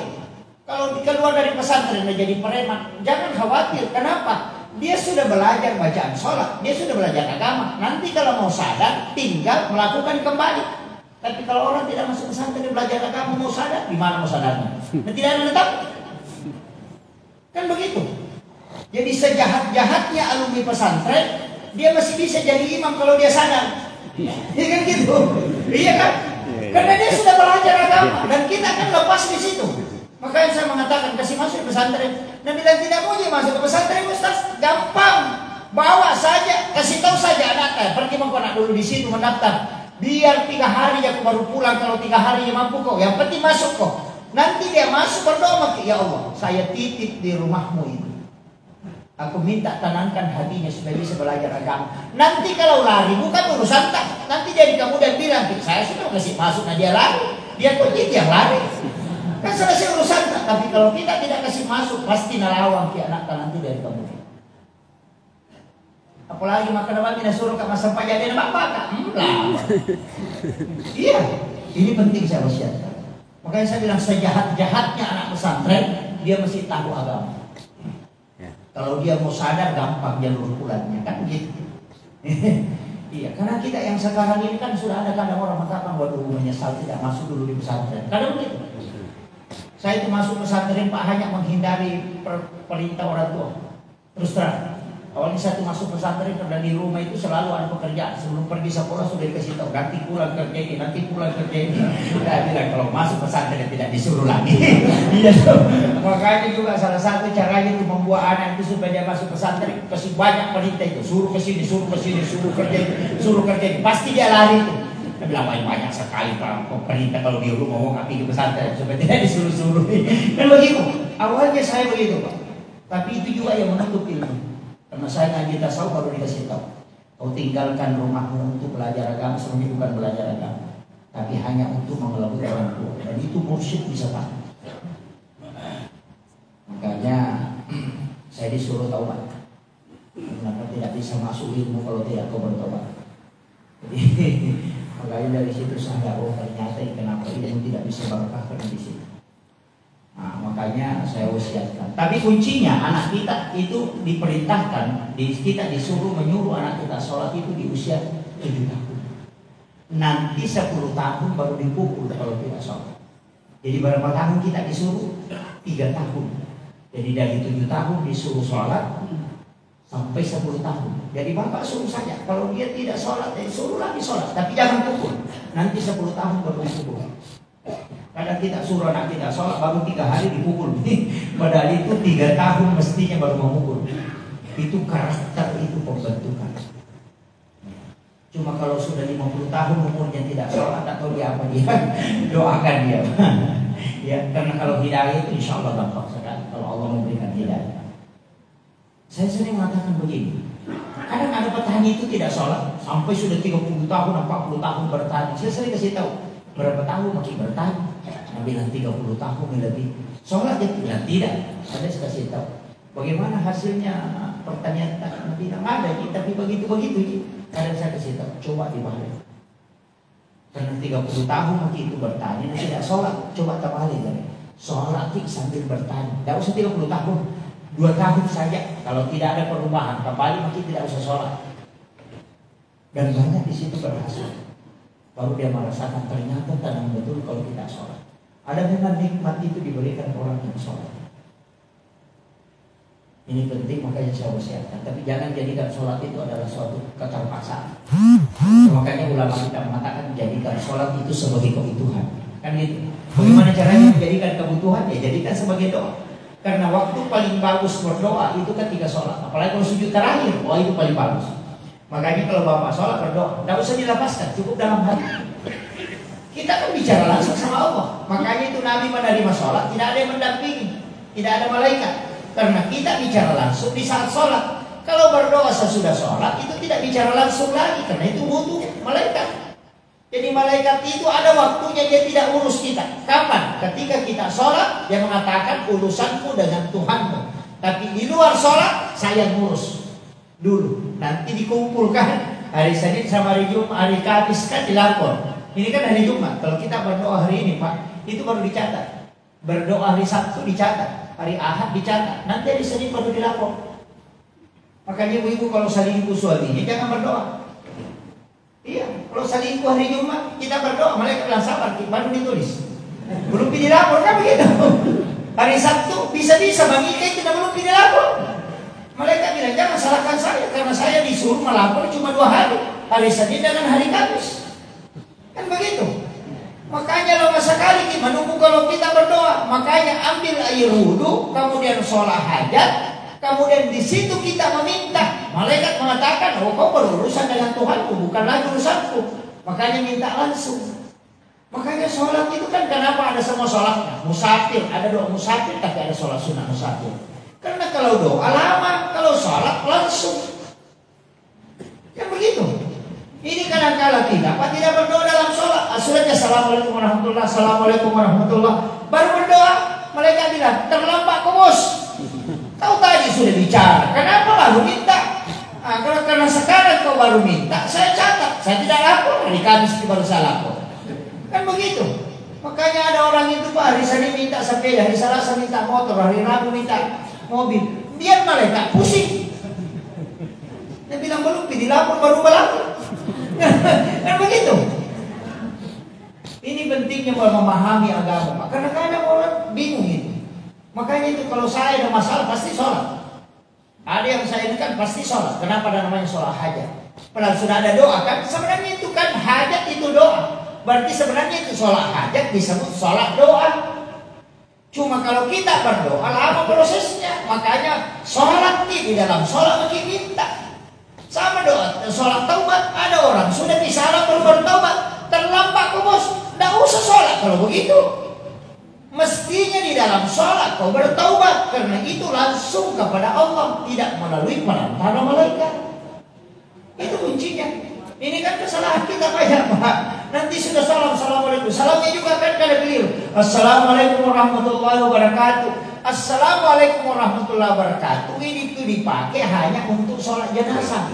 Kalau keluar dari pesantren dan jadi preman, jangan khawatir. Kenapa? Dia sudah belajar bacaan sholat, dia sudah belajar agama. Nanti kalau mau sadar, tinggal melakukan kembali. Tapi kalau orang tidak masuk pesantren belajar agama mau sadar, di mana mau sadarnya? Dan tidak ada tetap. Kan begitu. Jadi sejahat-jahatnya alumni pesantren, dia masih bisa jadi imam kalau dia sadar. Iya kan gitu? Iya kan? Karena dia sudah belajar agama dan kita kan lepas di situ. Makanya saya mengatakan kasih masuk ke pesantren. Dan bila tidak mau dia masuk ke pesantren, Ustaz, gampang. Bawa saja, kasih tahu saja anaknya. Pergi mau anak dulu di situ mendaftar. Biar 3 hari aku baru pulang. Kalau 3 hari dia mampu kok. Yang penting masuk kok. Nanti dia masuk berdoa, ya Allah, saya titip di rumahmu ini. Aku minta tanamkan hatinya supaya bisa belajar agama. Nanti kalau lari bukan urusan tak. Nanti dia kemudian bilang, saya sudah kasih masuk, nah dia lari. Dia kunci yang lari. Kan selesai urusan. Tapi kalau kita tidak kasih masuk, pasti nalawang ke anak nanti dari kemudian. Apalagi makan apa tidak suruh ke masa pajak dia bapak kak. Iya, ini penting saya wasiatkan. Makanya saya bilang sejahat-jahatnya anak pesantren, dia mesti tahu agama. Kalau dia mau sadar gampang jalur pulannya kan gitu. Iya, karena kita yang sekarang ini kan sudah ada kadang orang mengatakan waduh menyesal tidak masuk dulu di pesantren. Kadang begitu. Saya itu masuk pesantren Pak hanya menghindari perintah orang tua. Terus terang. Awalnya saya itu masuk pesantren karena di rumah itu selalu ada pekerjaan. Sebelum pergi sekolah sudah dikasih tahu nanti pulang kerja ini, nanti pulang kerja ini. Saya bilang kalau masuk pesantren tidak disuruh lagi. Iya tuh. Makanya juga salah satu caranya itu membuat anak itu supaya dia masuk pesantren kasih banyak perintah itu. Suruh ke sini, suruh ke sini, suruh kerja ini, suruh kerja ini. Pasti dia lari itu. Saya bilang banyak sekali perintah kalau di rumah mau ngapain ke pesantren supaya tidak disuruh-suruh. Dan begitu. Awalnya saya begitu Pak. Tapi itu juga yang menutup ilmu. Karena saya ngaji tasawuf baru dikasih tahu. Kau tinggalkan rumahmu untuk belajar agama, sebenarnya bukan belajar agama, tapi hanya untuk mengelabui orang tua. Dan itu mursyid bisa Pak. Makanya saya disuruh taubat. Kenapa tidak bisa masuk ilmu kalau tidak kau bertobat? Jadi makanya dari situ saya ternyata kenapa ilmu tidak bisa berkah karena di situ. Nah, makanya saya wasiatkan. Tapi kuncinya anak kita itu diperintahkan, kita disuruh menyuruh anak kita sholat itu di usia 7 tahun. Nanti 10 tahun baru dipukul kalau tidak sholat. Jadi berapa tahun kita disuruh? 3 tahun. Jadi dari 7 tahun disuruh sholat sampai 10 tahun. Jadi bapak suruh saja. Kalau dia tidak sholat, suruh lagi sholat. Tapi jangan pukul. Nanti 10 tahun baru dipukul. Kadang kita suruh anak kita sholat baru 3 hari dipukul. Padahal itu 3 tahun mestinya baru memukul. Itu karakter, itu pembentukan. Cuma kalau sudah 50 tahun umurnya tidak sholat, atau dia apa dia doakan dia. Ya, karena kalau hidayah itu insya Allah gampang sekali kalau Allah memberikan hidayah. Saya sering mengatakan begini, kadang ada petani itu tidak sholat sampai sudah 30 tahun, 40 tahun bertani. Saya sering kasih tahu, berapa tahun makin bertani? Nah, bilang 30 tahun lebih. Sholat dia bilang tidak. Saya kasih tahu, bagaimana hasilnya pertanian? Nah, bilang ada, tapi begitu. Kadang saya kasih tahu, coba dibalik. Karena 30 tahun makin itu bertani dan tidak sholat, coba terbalik kan? Sholat sambil bertani. Tidak usah 30 tahun. 2 tahun saja, kalau tidak ada perubahan kembali makin tidak usah sholat. Dan banyak di situ berhasil. Baru dia merasakan ternyata tenang betul kalau tidak sholat. Ada memang nikmat itu diberikan orang yang sholat. Ini penting, makanya saya wasiatkan. Tapi jangan jadikan sholat itu adalah suatu keterpaksaan. Makanya ulama kita mengatakan jadikan sholat itu sebagai kebutuhan. Kan gitu. Bagaimana caranya menjadikan kebutuhan? Ya jadikan sebagai doa. Karena waktu paling bagus berdoa itu ketika sholat. Apalagi kalau sujud terakhir, wah itu paling bagus. Makanya kalau bapak sholat berdoa, tidak usah dilepaskan, cukup dalam hati. Kita kan bicara langsung sama Allah. Makanya itu Nabi menerima sholat, tidak ada yang mendampingi, tidak ada malaikat. Karena kita bicara langsung di saat sholat. Kalau berdoa sesudah sholat, itu tidak bicara langsung lagi, karena itu butuh malaikat. Jadi malaikat itu ada waktunya, dia tidak urus kita. Kapan? Ketika kita sholat, dia mengatakan urusanku dengan Tuhanmu. Tapi di luar sholat, saya ngurus dulu. Nanti dikumpulkan hari Senin sama hari Jumat, hari Kamis kan dilapor. Ini kan hari Jumat. Kalau kita berdoa hari ini Pak, itu baru dicatat. Berdoa hari Sabtu dicatat, hari Ahad dicatat. Nanti hari Senin baru dilapor. Makanya ibu-ibu kalau selingkuh suaminya jangan berdoa. Iya, kalau selingkuh hari Jumat kita berdoa, malaikat bilang sabar, baru ditulis. Belum dilapor kan begitu. Hari Sabtu bisa-bisa Bang Ika itu belum dilapor. Malaikat bilang jangan salahkan saya karena saya disuruh melapor cuma 2 hari, hari Senin dengan hari Kamis. Kan begitu. Makanya lama sekali kita menunggu kalau kita berdoa. Makanya ambil air wudhu, kemudian sholat hajat. Kemudian di situ kita meminta. Malaikat mengatakan, oh kau berurusan dengan Tuhanku, bukan lagi urusanku. Makanya minta langsung. Makanya sholat itu kan kenapa ada semua sholatnya? Musafir, ada doa musafir, tapi ada sholat sunnah musafir. Karena kalau doa lama, kalau sholat langsung. Yang begitu. Ini kadang-kala kita apa tidak berdoa dalam sholat. Suratnya assalamualaikum warahmatullahi, assalamualaikum warahmatullahi. Baru berdoa, malaikat bilang terlambat kau bos. Kau tadi sudah bicara, kenapa baru minta? Nah, karena sekarang kau baru minta, saya catat, saya tidak lapor. Hari Kamis baru saya lapor. Kan begitu. Makanya ada orang itu Pak, hari Senin minta sepeda, hari Selasa minta motor, hari Rabu minta mobil. Biar malaikat pusing. Dia bilang belum dilapor baru berlaku. Kan begitu. Ini pentingnya memahami agama. Karena kadang orang bingung itu. Makanya itu kalau saya ada masalah pasti sholat. Ada yang saya ini kan pasti sholat. Kenapa ada namanya sholat hajat? Padahal sudah ada doa kan. Sebenarnya itu kan hajat itu doa. Berarti sebenarnya itu sholat hajat disebut sholat doa. Cuma kalau kita berdoa lama prosesnya. Makanya sholat di dalam sholat makin minta. Sama doa sholat taubat. Ada orang sudah disalah baru bertaubat. Terlambat kok bos. Tidak usah sholat kalau begitu. Mestinya di dalam sholat kau bertaubat. Karena itu langsung kepada Allah, tidak melalui perantara malaikat. Itu kuncinya. Ini kan kesalahan kita banyak Pak. Nanti sudah salam, assalamualaikum. Salamnya juga kan kada keliru. Assalamualaikum warahmatullahi wabarakatuh. Assalamualaikum warahmatullahi wabarakatuh. Ini itu dipakai hanya untuk sholat jenazah.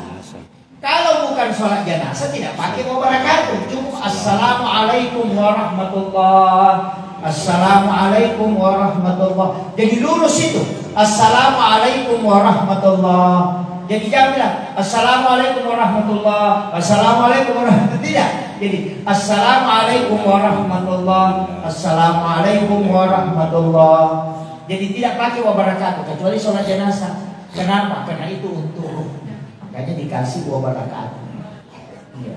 Kalau bukan sholat jenazah tidak pakai wabarakatuh. Cuma assalamualaikum warahmatullahi. Assalamualaikum warahmatullahi. Jadi lurus itu. Assalamualaikum warahmatullahi. Jadi jangan bilang assalamualaikum warahmatullahi. Assalamualaikum warahmatullahi. Tidak. Jadi assalamualaikum warahmatullahi. Assalamualaikum warahmatullahi. Jadi tidak pakai wabarakatuh kecuali sholat jenazah. Kenapa? Karena itu untuk ruhnya. Makanya dikasih wabarakatuh. Iya.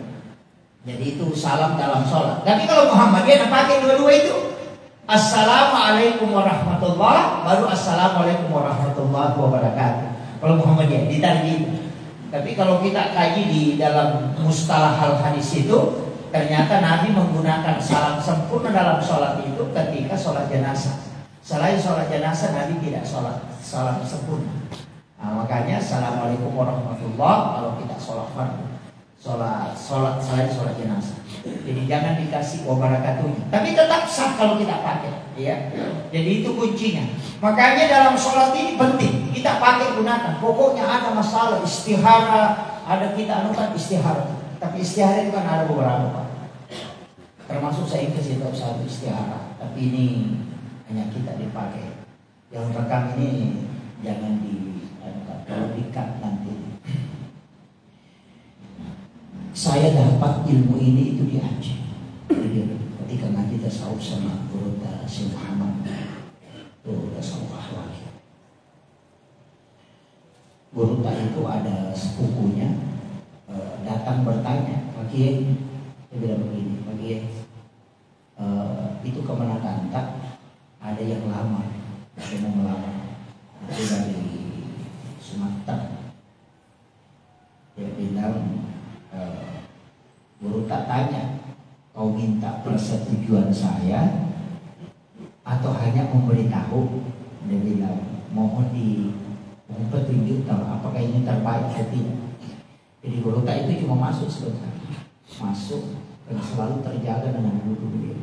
Jadi itu salam dalam sholat. Tapi kalau Muhammadiyah pakai dua-dua itu. Assalamualaikum warahmatullahi, baru assalamualaikum warahmatullahi wabarakatuh. Kalau Muhammadiyah ditarik. Tapi kalau kita kaji di dalam mustalah hadis itu, ternyata Nabi menggunakan salam sempurna dalam sholat itu ketika sholat jenazah. Selain sholat jenazah Nabi tidak sholat salam sempurna. Nah, makanya assalamualaikum warahmatullah kalau kita sholat fardu, sholat selain sholat jenazah. Jadi jangan dikasih wabarakatuhnya. Tapi tetap sah kalau kita pakai, ya. Jadi itu kuncinya. Makanya dalam sholat ini penting kita pakai gunakan. Pokoknya ada masalah istihara, ada kita anukan istihara. Tapi istihara itu kan ada beberapa, Pak. Termasuk saya kasih tahu satu istihara. Tapi ini hanya kita dipakai. Yang rekam ini jangan kalau dikat nanti. Saya dapat ilmu ini itu di Aceh. Ketika ngaji tasawuf sama guru Syekh Muhammad. Tuh tasawuf akhlak. Guru itu ada sepupunya datang bertanya, Pak Kiai, dia bilang begini, Pak Kiai, itu kemana Kanta ada yang lama, ada mau melamar, itu dari Sumatera. Dia bilang, guru tak tanya, kau minta persetujuan saya atau hanya memberitahu? Dia bilang, mohon petunjuk tahu apakah ini terbaik atau tidak. Jadi guru tak itu cuma masuk sebentar, masuk dan selalu terjaga dengan wudhu dia.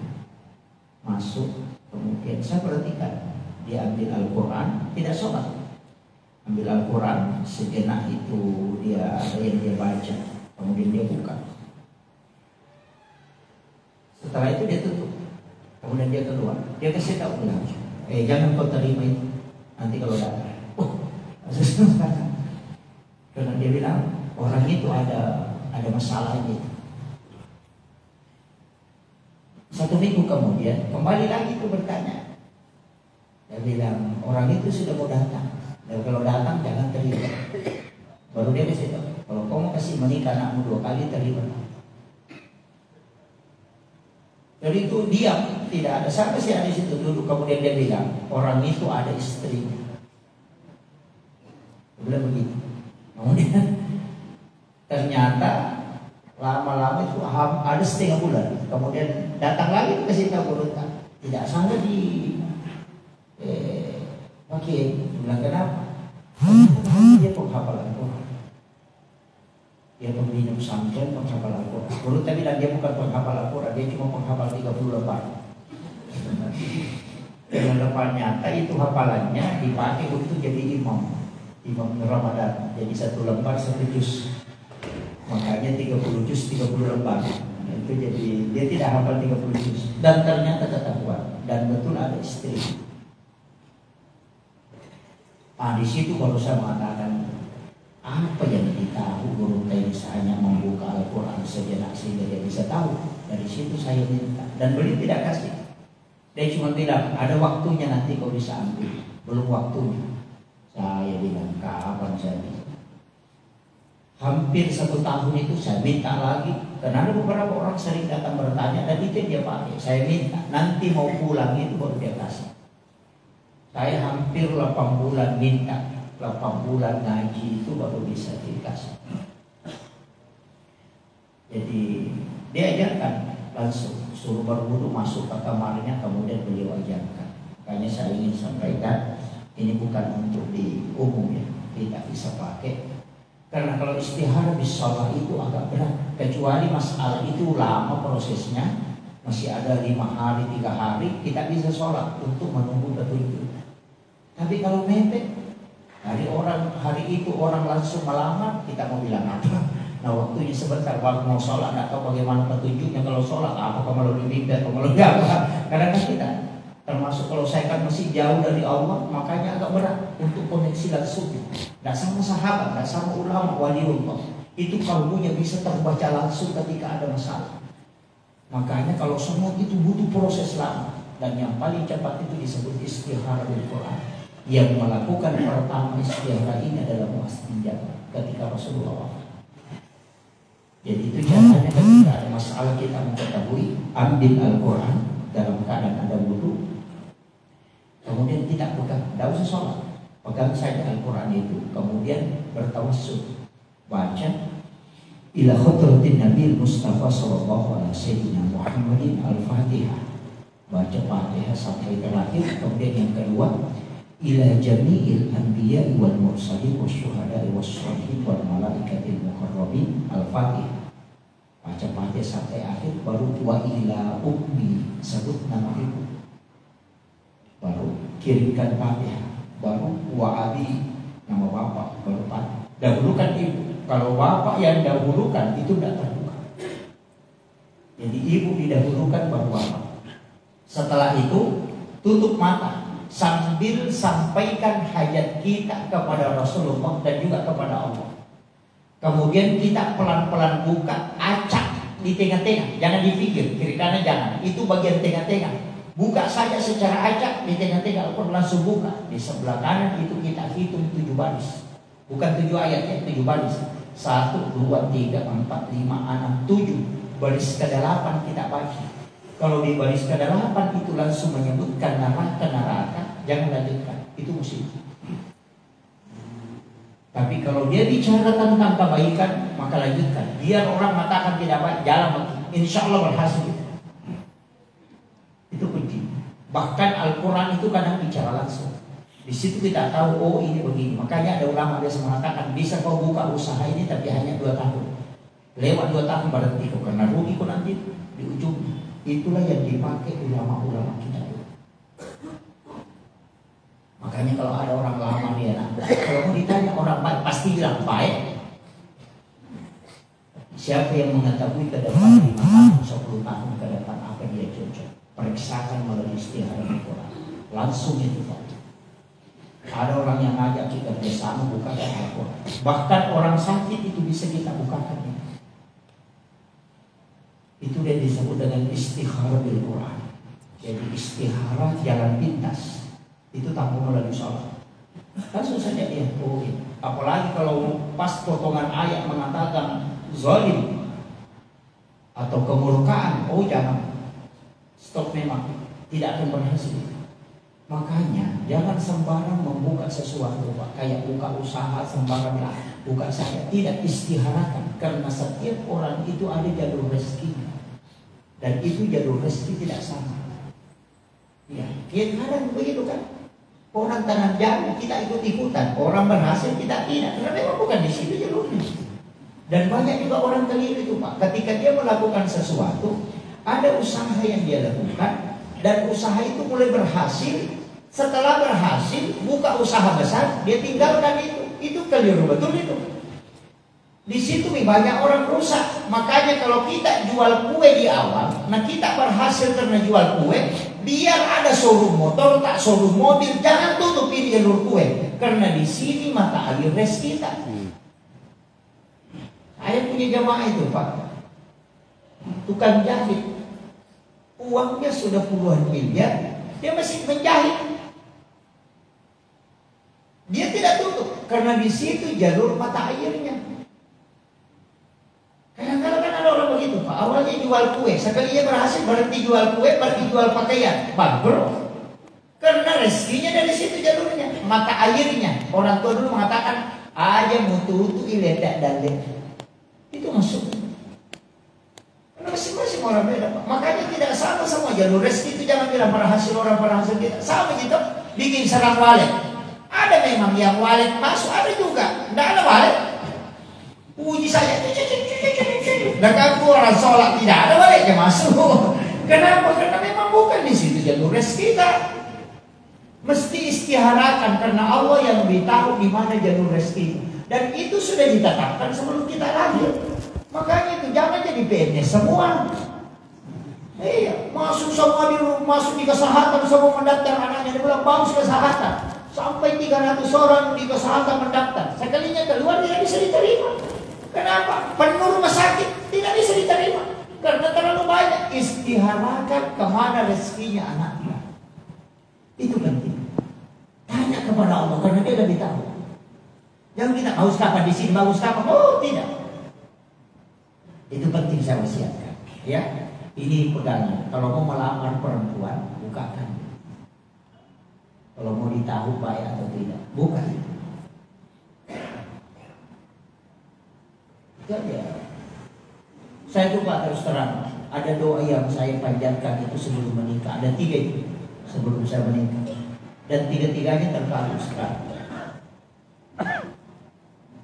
Masuk, kemudian saya perhatikan dia ambil Al-Quran, tidak sholat, ambil Al-Quran sejenak itu dia ada yang dia baca, kemudian dia buka. Setelah itu dia tutup, kemudian dia keluar, dia kasih tahu bilang, jangan kau terima itu, nanti kalau datang. Karena dia bilang orang itu ada masalahnya. Satu minggu kemudian kembali lagi itu bertanya. Dia bilang orang itu sudah mau datang. Dan kalau datang jangan terima. Baru dia kasih tahu, kalau kau mau kasih menikah anakmu 2 kali terima. Jadi itu diam, tidak ada siapa sih di situ duduk. Kemudian dia bilang orang itu ada istrinya. Bilang begitu. Kemudian ternyata lama-lama itu ada 1/2 bulan. Kemudian datang lagi kasih tahu guru tidak sana di Kiai. Bilang kenapa? Dia penghafal Al-Quran. Dia pembina pesantren penghafal Al-Quran. Guru tadi bilang dia bukan penghafal Al-Quran, dia cuma penghafal 30 lembar. Dengan lembar nyata itu hafalannya dipakai untuk jadi imam Ramadan. Jadi 1 lembar 1 juz. Makanya 30 juz 30 lembar. Itu jadi dia tidak hafal 30 juz. Dan ternyata tetap kuat. Dan betul ada istri. Di situ kalau saya mengatakan apa yang ditahu guru tadi hanya membuka Al-Quran sejenak sehingga dia bisa tahu. Dari situ saya minta. Dan beliau tidak kasih. Dia cuma bilang ada waktunya nanti kau bisa ambil. Belum waktunya. Saya bilang kapan saya bisa. Hampir 1 tahun itu saya minta lagi. Karena ada beberapa orang sering datang bertanya dan itu dia pakai. Saya minta nanti mau pulang itu baru dia kasih. Saya hampir 8 bulan minta. 8 bulan ngaji itu baru bisa dikasih. Jadi dia ajarkan langsung suruh berwudu masuk ke kamarnya, kemudian beliau ajarkan. Makanya saya ingin sampaikan ini bukan untuk di umum ya, tidak bisa pakai. Karena kalau istihara di sholat itu agak berat, kecuali masalah itu lama prosesnya, masih ada 5 hari, 3 hari, kita bisa sholat untuk menunggu petunjuk. Tapi kalau mepet, hari itu orang langsung melamar, kita mau bilang apa? Nah waktunya sebentar, waktu mau sholat, nggak tahu bagaimana petunjuknya kalau sholat, apakah melalui mimpi atau melalui apa? Karena kan kita, termasuk kalau saya kan masih jauh dari Allah, makanya agak berat untuk koneksi langsung. Nggak sama sahabat, nggak sama ulama, waliullah. Itu kalbunya bisa terbaca langsung ketika ada masalah. Makanya kalau sholat itu butuh proses lama. Dan yang paling cepat itu disebut istihara bil Quran. Yang melakukan pertama istihara ini adalah Muaz bin Jabal ketika Rasulullah wafat. Jadi itu caranya ketika ada masalah kita mengetahui, ambil Al-Quran dalam keadaan ada wudu, kemudian tidak pegang, tidak usah sholat, pegang saja Al-Quran itu, kemudian bertawassul baca ila khadratin Nabi Mustafa sallallahu alaihi wasallam Muhammadin al-Fatihah, baca Fatihah sampai terakhir. Kemudian yang kedua ila jami'il anbiya wal mursalin wasyuhada wasyolihin wal malaikatil muqarrabin al-Fatihah, baca Fatihah sampai akhir. Baru wa ila ummi, sebut nama ibu, baru kirimkan Fatihah. Baru wa abi, nama bapak, baru Fatihah. Dahulukan ibu. Kalau bapak yang dahulukan itu tidak terbuka. Jadi ibu didahulukan baru bapak. Setelah itu tutup mata sambil sampaikan hajat kita kepada Rasulullah dan juga kepada Allah. Kemudian kita pelan-pelan buka, acak di tengah-tengah. Jangan dipikir kiri kanan, jangan. Itu bagian tengah-tengah. Buka saja secara acak di tengah-tengah, langsung buka. Di sebelah kanan itu kita hitung 7 baris. Bukan 7 ayat ya, 7 baris. 1, 2, 3, 4, 5, 6, 7. Baris ke-8 kita baca. Kalau di baris ke-8 itu langsung menyebutkan neraka, jangan lanjutkan. Itu musim. Tapi kalau dia bicara tentang kebaikan, maka lanjutkan. Biar orang mengatakan tidak baik, jalan lagi. Insya Allah berhasil. Itu penting. Bahkan Al-Quran itu kadang bicara langsung. Di situ kita tahu, oh ini begini. Makanya ada ulama biasa mengatakan, bisa kau buka usaha ini tapi hanya 2 tahun. Lewat 2 tahun berhenti kau, karena rugi kau nanti di ujung. Itulah yang dipakai ulama-ulama kita. Makanya kalau ada orang lama dia, kalau mau ditanya orang baik pasti bilang baik. Siapa yang mengetahui ke depan 5 tahun, 10 tahun ke depan apa dia cocok? Periksakan melalui istihara Al-Quran. Langsung itu Pak. Ada orang yang ngajak kita bersama buka Al-Quran. Bahkan orang sakit itu bisa kita bukakan. Itu dia disebut dengan istihara bil Quran. Jadi istihara jalan pintas. Itu tanpa melalui sholat. Langsung saja dia tuhin. Apalagi kalau pas potongan ayat mengatakan zalim atau kemurkaan, oh jangan. Stop, memang tidak akan berhasil. Makanya jangan sembarang membuka sesuatu Pak. Kayak buka usaha sembarang lah, buka saja. Tidak istiharakan. Karena setiap orang itu ada jalur rezeki. Dan itu jalur rezeki tidak sama. Ya, kadang begitu kan. Orang tanam jamu kita ikut-ikutan. Orang berhasil kita tidak. Karena memang bukan di situ jalurnya. Dan banyak juga orang keliru itu Pak. Ketika dia melakukan sesuatu, ada usaha yang dia lakukan. Dan usaha itu mulai berhasil. Setelah berhasil, buka usaha besar, dia tinggalkan itu. Itu keliru betul itu. Di situ banyak orang rusak. Makanya kalau kita jual kue di awal, nah kita berhasil karena jual kue, biar ada showroom motor, tak showroom mobil, jangan tutupin jalur kue. Karena di sini mata air res kita. Saya punya jamaah itu Pak, tukang jahit. Uangnya sudah puluhan miliar, dia masih menjahit. Dia tidak tutup karena di situ jalur mata airnya. Kadang-kadang kan ada orang begitu Pak. Awalnya jual kue, sekali dia berhasil berhenti jual kue, berhenti jual pakaian, bangkrut. Karena rezekinya dari situ jalurnya, mata airnya. Orang tua dulu mengatakan aja mutu-mutu iledak dalek. Itu masuk. Karena masing-masing orang beda Pak. Makanya tidak sama semua jalur rezeki itu. Jangan bilang berhasil orang berhasil kita. Sama gitu, bikin sarang walet. Ada memang yang walet masuk, ada juga. Tidak ada walet. Puji saya. Dan aku orang sholat tidak ada waletnya masuk. Kenapa? Karena memang bukan di situ jalur rezeki kita. Mesti istiharakan karena Allah yang lebih tahu di mana jalur rezeki. Dan itu sudah ditetapkan sebelum kita lahir. Makanya itu jangan jadi PNS semua. Iya, masuk di kesehatan, semua mendaftar anaknya dia bilang bagus kesehatan. Sampai 300 orang di kesehatan mendaftar. Sekalinya keluar tidak bisa diterima. Kenapa? Penuh rumah sakit tidak bisa diterima. Karena terlalu banyak. Istiharakan kemana rezekinya anaknya. Itu penting. Tanya kepada Allah karena dia lebih tahu. Jangan kita bagus kapan di sini, bagus kapan. Oh tidak. Itu penting saya wasiatkan. Ya, ini pegangan. Kalau mau melamar perempuan, bukakan. Kalau mau ditahu baik atau tidak, bukan. Ya. Saya lupa terus terang. Ada doa yang saya panjatkan itu sebelum menikah. Ada 3 itu sebelum saya menikah. Dan 3-tiganya terkabul sekali.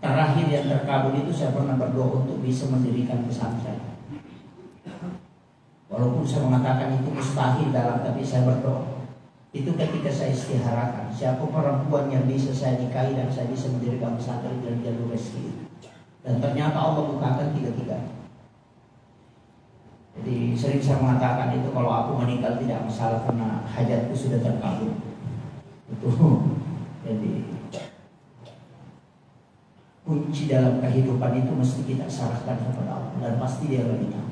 Terakhir yang terkabul itu saya pernah berdoa untuk bisa mendirikan pesantren. Walaupun saya mengatakan itu mustahil dalam, tapi saya berdoa. Itu ketika saya istiharakan, siapa perempuan yang bisa saya nikahi dan saya bisa mendirikan pesantren dan jalur rezeki. Dan ternyata Allah bukakan 3-tiga. Jadi sering saya mengatakan itu kalau aku meninggal tidak masalah karena hajatku sudah terkabul. Itu jadi kunci dalam kehidupan itu mesti kita serahkan kepada Allah dan pasti Dia lebih tahu.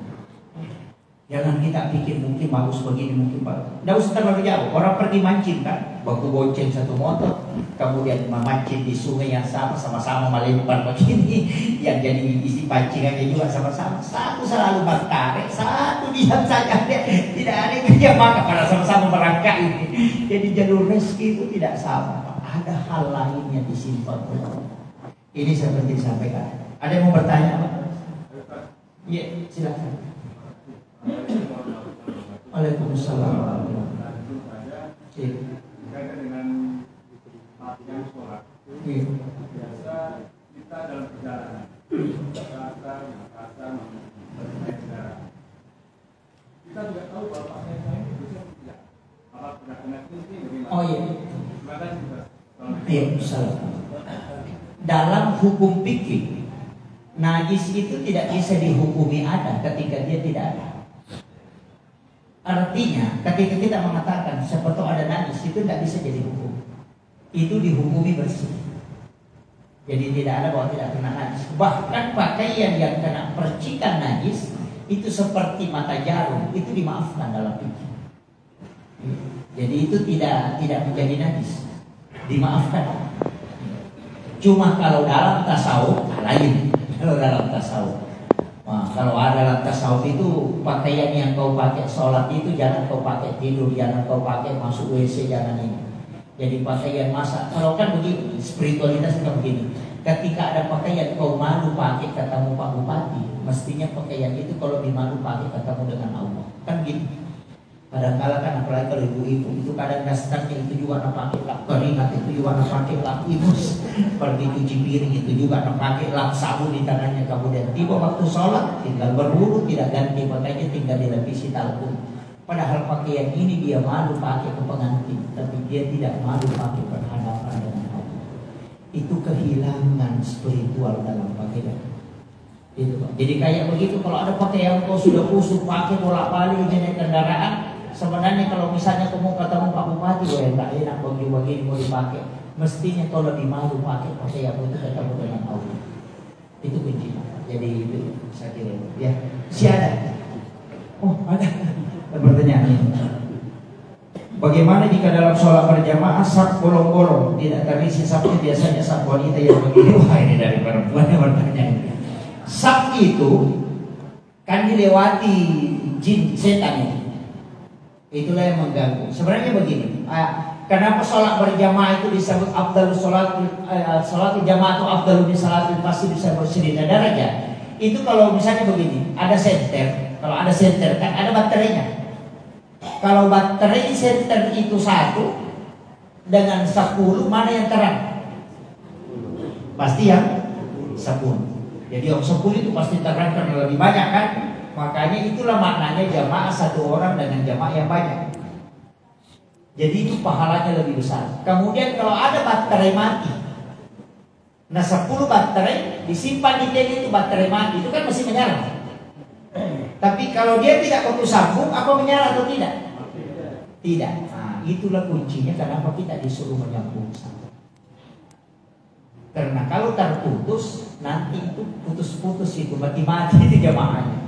Jangan kita pikir mungkin bagus begini, mungkin bagus. Tidak usah terlalu jauh. Orang pergi mancing kan, baku bonceng satu motor, kemudian memancing di sungai yang sama-sama melempar begini. Yang jadi isi pancingannya juga sama-sama. Satu selalu bertarik, satu diam saja. Tidak ada yang dia makan karena sama-sama merangkak ini. Jadi jalur rezeki itu tidak sama. Ada hal lain yang disimpan. Ini seperti disampaikan. Ada yang mau bertanya? Iya, silakan. Waalaikumsalam. Berkaitan dengan latihan sholat, biasa kita dalam perjalanan, kita tidak tahu bahwa pasien saya ini bisa tidak. Apa sudah kena kunci bagaimana? Oh iya. Terima kasih Ustaz. Iya, salah. Dalam hukum fikih, najis itu tidak bisa dihukumi ada ketika dia tidak ada. Artinya, ketika kita mengatakan seperti ada najis itu tidak bisa jadi hukum. Itu dihukumi bersih. Jadi tidak ada bahwa tidak kena najis. Bahkan pakaian yang kena percikan najis itu seperti mata jarum, itu dimaafkan dalam fikih. Jadi itu tidak menjadi najis, dimaafkan. Cuma kalau dalam tasawuf lain. Kalau dalam tasawuf. Nah, kalau ada dalam tasawuf itu pakaian yang kau pakai sholat itu jangan kau pakai tidur, jangan kau pakai masuk WC, jangan ini. Jadi pakaian masa. Kalau kan begini, spiritualitas kan begini. Ketika ada pakaian kau malu pakai katamu Pak Bupati, mestinya pakaian itu kalau dimalu pakai katamu dengan Allah. Kan gitu. Kadang-kadang kan apalagi kalau ibu-ibu itu kadang dasarnya itu juga nak pakai lap keringat, itu juga nak pakai lap imus, pergi cuci piring itu juga nak pakai lap sabun di tangannya, kemudian tiba waktu sholat tinggal berwudu, tidak ganti pakaiannya, tinggal dilapisi talcum. Padahal pakaian ini dia malu pakai ke pengantin, tapi dia tidak malu pakai berhadapan dengan Allah. Itu kehilangan spiritual dalam pakaian. Itu, jadi kayak begitu kalau ada pakaian kau sudah kusuk pakai bolak-balik jenis kendaraan. Sebenarnya kalau misalnya kamu ketemu Pak Bupati, wah tak enak bagi-bagi mau dipakai. Mestinya kalau lebih malu pakai pakaian itu ketemu dengan Allah. Itu kuncinya. Jadi itu saya kira ya. Si ada. Oh ada. Pertanyaan ini. Bagaimana jika dalam sholat berjamaah sak bolong-bolong tidak terisi sapnya, biasanya sak wanita yang begini? Wah ini dari perempuan yang bertanya ini. Sak itu kan dilewati jin setan itu. Itulah yang mengganggu. Sebenarnya begini, kenapa sholat berjamaah itu disebut afdalus sholat jamaah atau afdalus min salatil pasti disebut sedina darajat. Itu kalau misalnya begini, ada senter. Kalau ada senter kan ada baterainya. Kalau baterai senter itu 1 dengan 10, mana yang terang? Pasti yang 10. Jadi yang 10 itu pasti terang karena lebih banyak kan? Makanya itulah maknanya jamaah 1 orang dengan jamaah yang banyak. Jadi itu pahalanya lebih besar. Kemudian kalau ada baterai mati, nah 10 baterai disimpan di tenda itu baterai mati, itu kan masih menyala. Tapi kalau dia tidak putus sambung, apa menyala atau tidak? Tidak. Nah, itulah kuncinya kenapa kita disuruh menyambung sambung. Karena kalau terputus, nanti itu putus-putus itu mati-mati itu jamaahnya.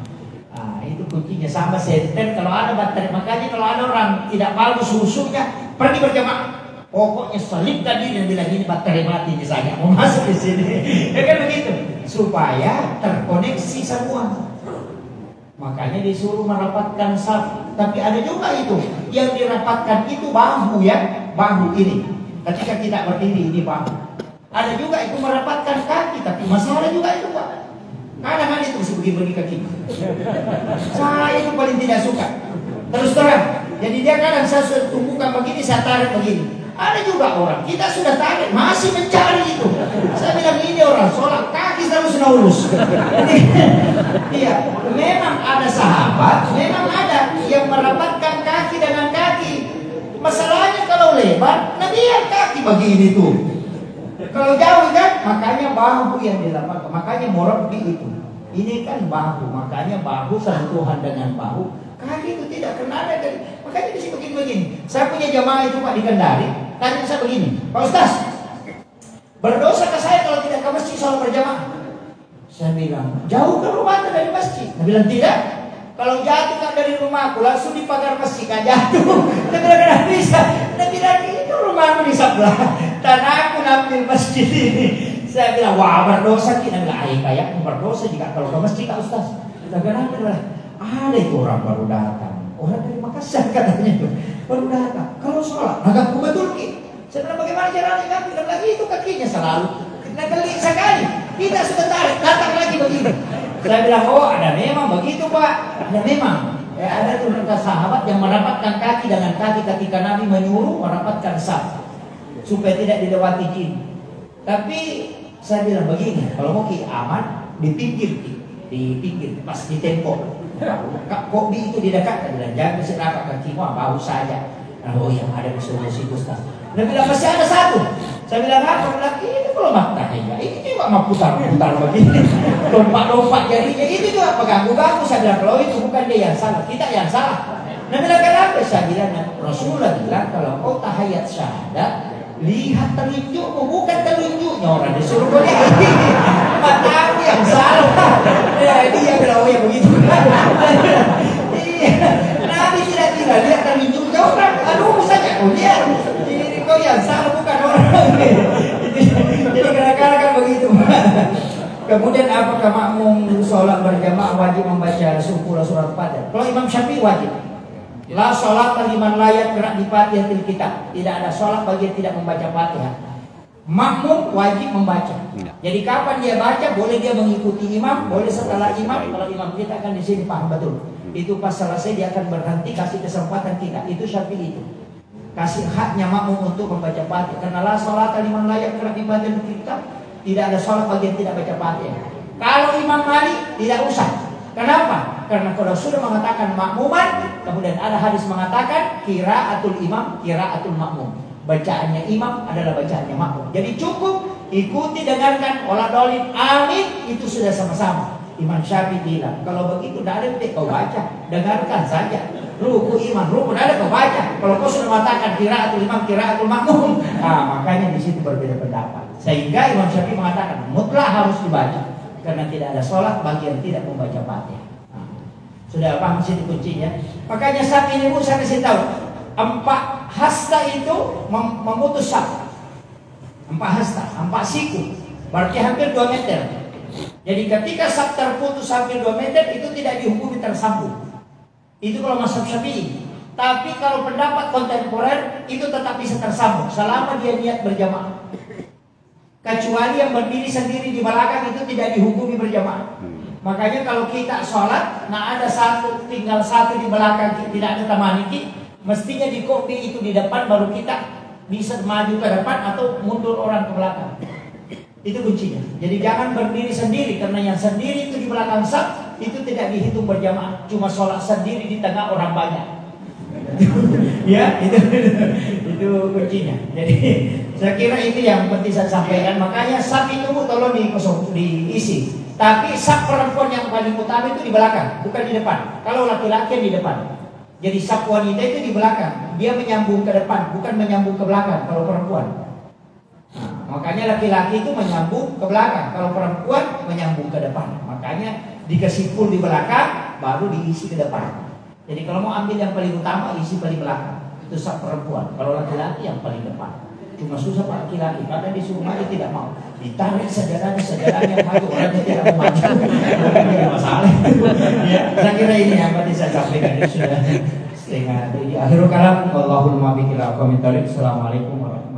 Nah, itu kuncinya sama senter kalau ada baterai. Makanya kalau ada orang tidak bagus susunya, pergi berjamaah. Pokoknya selipkan diri dan bilang ini baterai mati misalnya mau masuk di sini. Ya kan begitu. Supaya terkoneksi semua. Makanya disuruh merapatkan saf. Tapi ada juga itu yang dirapatkan itu bahu ya, bahu ini. Ketika kita berdiri ini bahu. Ada juga itu merapatkan kaki, tapi masalah juga itu Pak. Kadang itu mesti begini kaki. Saya itu paling tidak suka. Terus terang. Jadi dia kadang saya sudah tumbuhkan begini, saya tarik begini. Ada juga orang, kita sudah tarik, masih mencari itu. Saya bilang ini orang sholat kaki terus lurus. Iya, memang ada sahabat, memang ada yang merapatkan kaki dengan kaki. Masalahnya kalau lebar, nah biar kaki begini tuh. Kalau jauh kan, makanya bahu yang dilapatkan, makanya murabbi itu. Ini kan bahu, makanya bahu sentuhan dengan bahu. Kaki itu tidak pernah ada dari, makanya bisa begini-begini. Saya punya jamaah itu Pak di Kendari, tanya saya begini, Pak Ustaz, berdosa ke saya kalau tidak ke masjid sholat berjamaah? Saya bilang, jauh ke rumah dari masjid? Dia bilang tidak. Kalau jatuh kan dari rumahku langsung di pagar masjid kan jatuh. Dia bilang tidak bisa. Dia bilang itu rumahku di sebelah dan aku ngambil masjid ini. Saya bilang wah berdosa kita. Dia bilang kayak berdosa jika kalau ke masjid Pak Ustaz. Kita bilang ada itu orang baru datang, orang dari Makassar katanya itu baru datang. Kalau sholat agakku betul ki. Saya bilang bagaimana caranya kan? Bilang lagi itu kakinya selalu geli sekali. Kita sudah tarik, datang lagi begini. Saya bilang oh ada memang begitu Pak, ada memang. Ada tuh sahabat yang merapatkan kaki dengan kaki ketika Nabi menyuruh merapatkan saf supaya tidak dilewati jin. Tapi saya bilang begini, kalau mau ki aman di pinggir pas di tembok. Kok itu di dekat, bilang jangan berapa kaki bau saja. Oh yang ada di situ Ustaz. Dia bilang masih ada satu. Saya bilang apa? Bilang ini kalau matanya ini juga mau putar-putar begini, lompat-lompat jadinya itu juga mengganggu-ganggu. Saya bilang kalau itu bukan dia yang salah, kita yang salah. Dia bilang kenapa? Saya bilang Rasulullah bilang kalau kau tahiyat syahadat lihat telunjukmu bukan telunjuknya orang disuruh boleh matamu yang salah. Ya dia bilang oh ya begitu. Nabi tidak lihat telunjuknya orang. Aduh saja oh lihat ini kau yang salah bukan orang. Jadi kadang-kadang kan begitu. Kemudian apakah makmum sholat berjamaah wajib membaca surat Fatihah? Kalau Imam Syafi'i wajib. La sholat liman layat gerak di Fatihatil kitab. Tidak ada sholat bagi yang tidak membaca Fatihah. Makmum wajib membaca. Jadi kapan dia baca, boleh dia mengikuti imam, boleh setelah imam. Kalau imam kita akan di sini paham betul. Itu pas selesai dia akan berhenti kasih kesempatan kita. Itu Syafi'i itu. Kasih haknya makmum untuk membaca Fatihah. Karena la sholat liman layat gerak di Fatihatil kitab. Tidak ada sholat bagi yang tidak baca Fatihah. Kalau Imam Malik tidak usah. Kenapa? Karena kalau sudah mengatakan makmuman, kemudian ada hadis mengatakan qiraatul imam, qiraatul makmum. Bacaannya imam adalah bacaannya makmum. Jadi cukup ikuti dengarkan olah dolin amin itu sudah sama-sama. Imam Syafi'i bilang kalau begitu tidak ada kau baca, dengarkan saja. Ruku iman, ruku tidak ada kau baca. Kalau kau sudah mengatakan qiraatul imam, qiraatul makmum, makanya di situ berbeda pendapat. Sehingga Imam Syafi'i mengatakan mutlak harus dibaca. Karena tidak ada sholat bagi yang tidak membaca Fatihah. Sudah paham sini kuncinya. Makanya saat ini Bu saya kasih tahu, empat hasta itu memutus saf. Empat hasta, empat siku, berarti hampir 2 meter. Jadi ketika saf terputus hampir 2 meter itu tidak dihukumi tersambung. Itu kalau mazhab Syafi'i. Tapi kalau pendapat kontemporer itu tetap bisa tersambung selama dia niat berjamaah. Kecuali yang berdiri sendiri di belakang itu tidak dihukumi berjamaah. Makanya kalau kita sholat, nah ada tinggal satu di belakang, tidak ada tamaniki, mestinya di kopi itu di depan baru kita bisa maju ke depan atau mundur orang ke belakang. Itu kuncinya. Jadi jangan berdiri sendiri karena yang sendiri itu di belakang saf itu tidak dihitung berjamaah, cuma sholat sendiri di tengah orang banyak. Ya itu kuncinya. Jadi saya kira itu yang penting saya sampaikan. Makanya saf itu tolong diisi. Tapi saf perempuan yang paling utama itu di belakang, bukan di depan. Kalau laki-laki di depan. Jadi saf wanita itu di belakang. Dia menyambung ke depan, bukan menyambung ke belakang kalau perempuan. Makanya laki-laki itu menyambung ke belakang, kalau perempuan menyambung ke depan. Makanya dikasih full di belakang, baru diisi ke depan. Jadi kalau mau ambil yang paling utama, isi paling belakang. Itu saf perempuan. Kalau laki-laki yang paling depan. Cuma susah Pak laki-laki, karena disuruh maju tidak mau. Ditarik sajadahnya maju, orangnya tidak mau maju. Tidak masalah. Ya, saya kira ini yang tadi saya sampaikan. Ini sudah setengah. Jadi akhirul kalam, wallahul muwaffiq ila aqwamit thoriq. Assalamualaikum warahmatullahi wabarakatuh.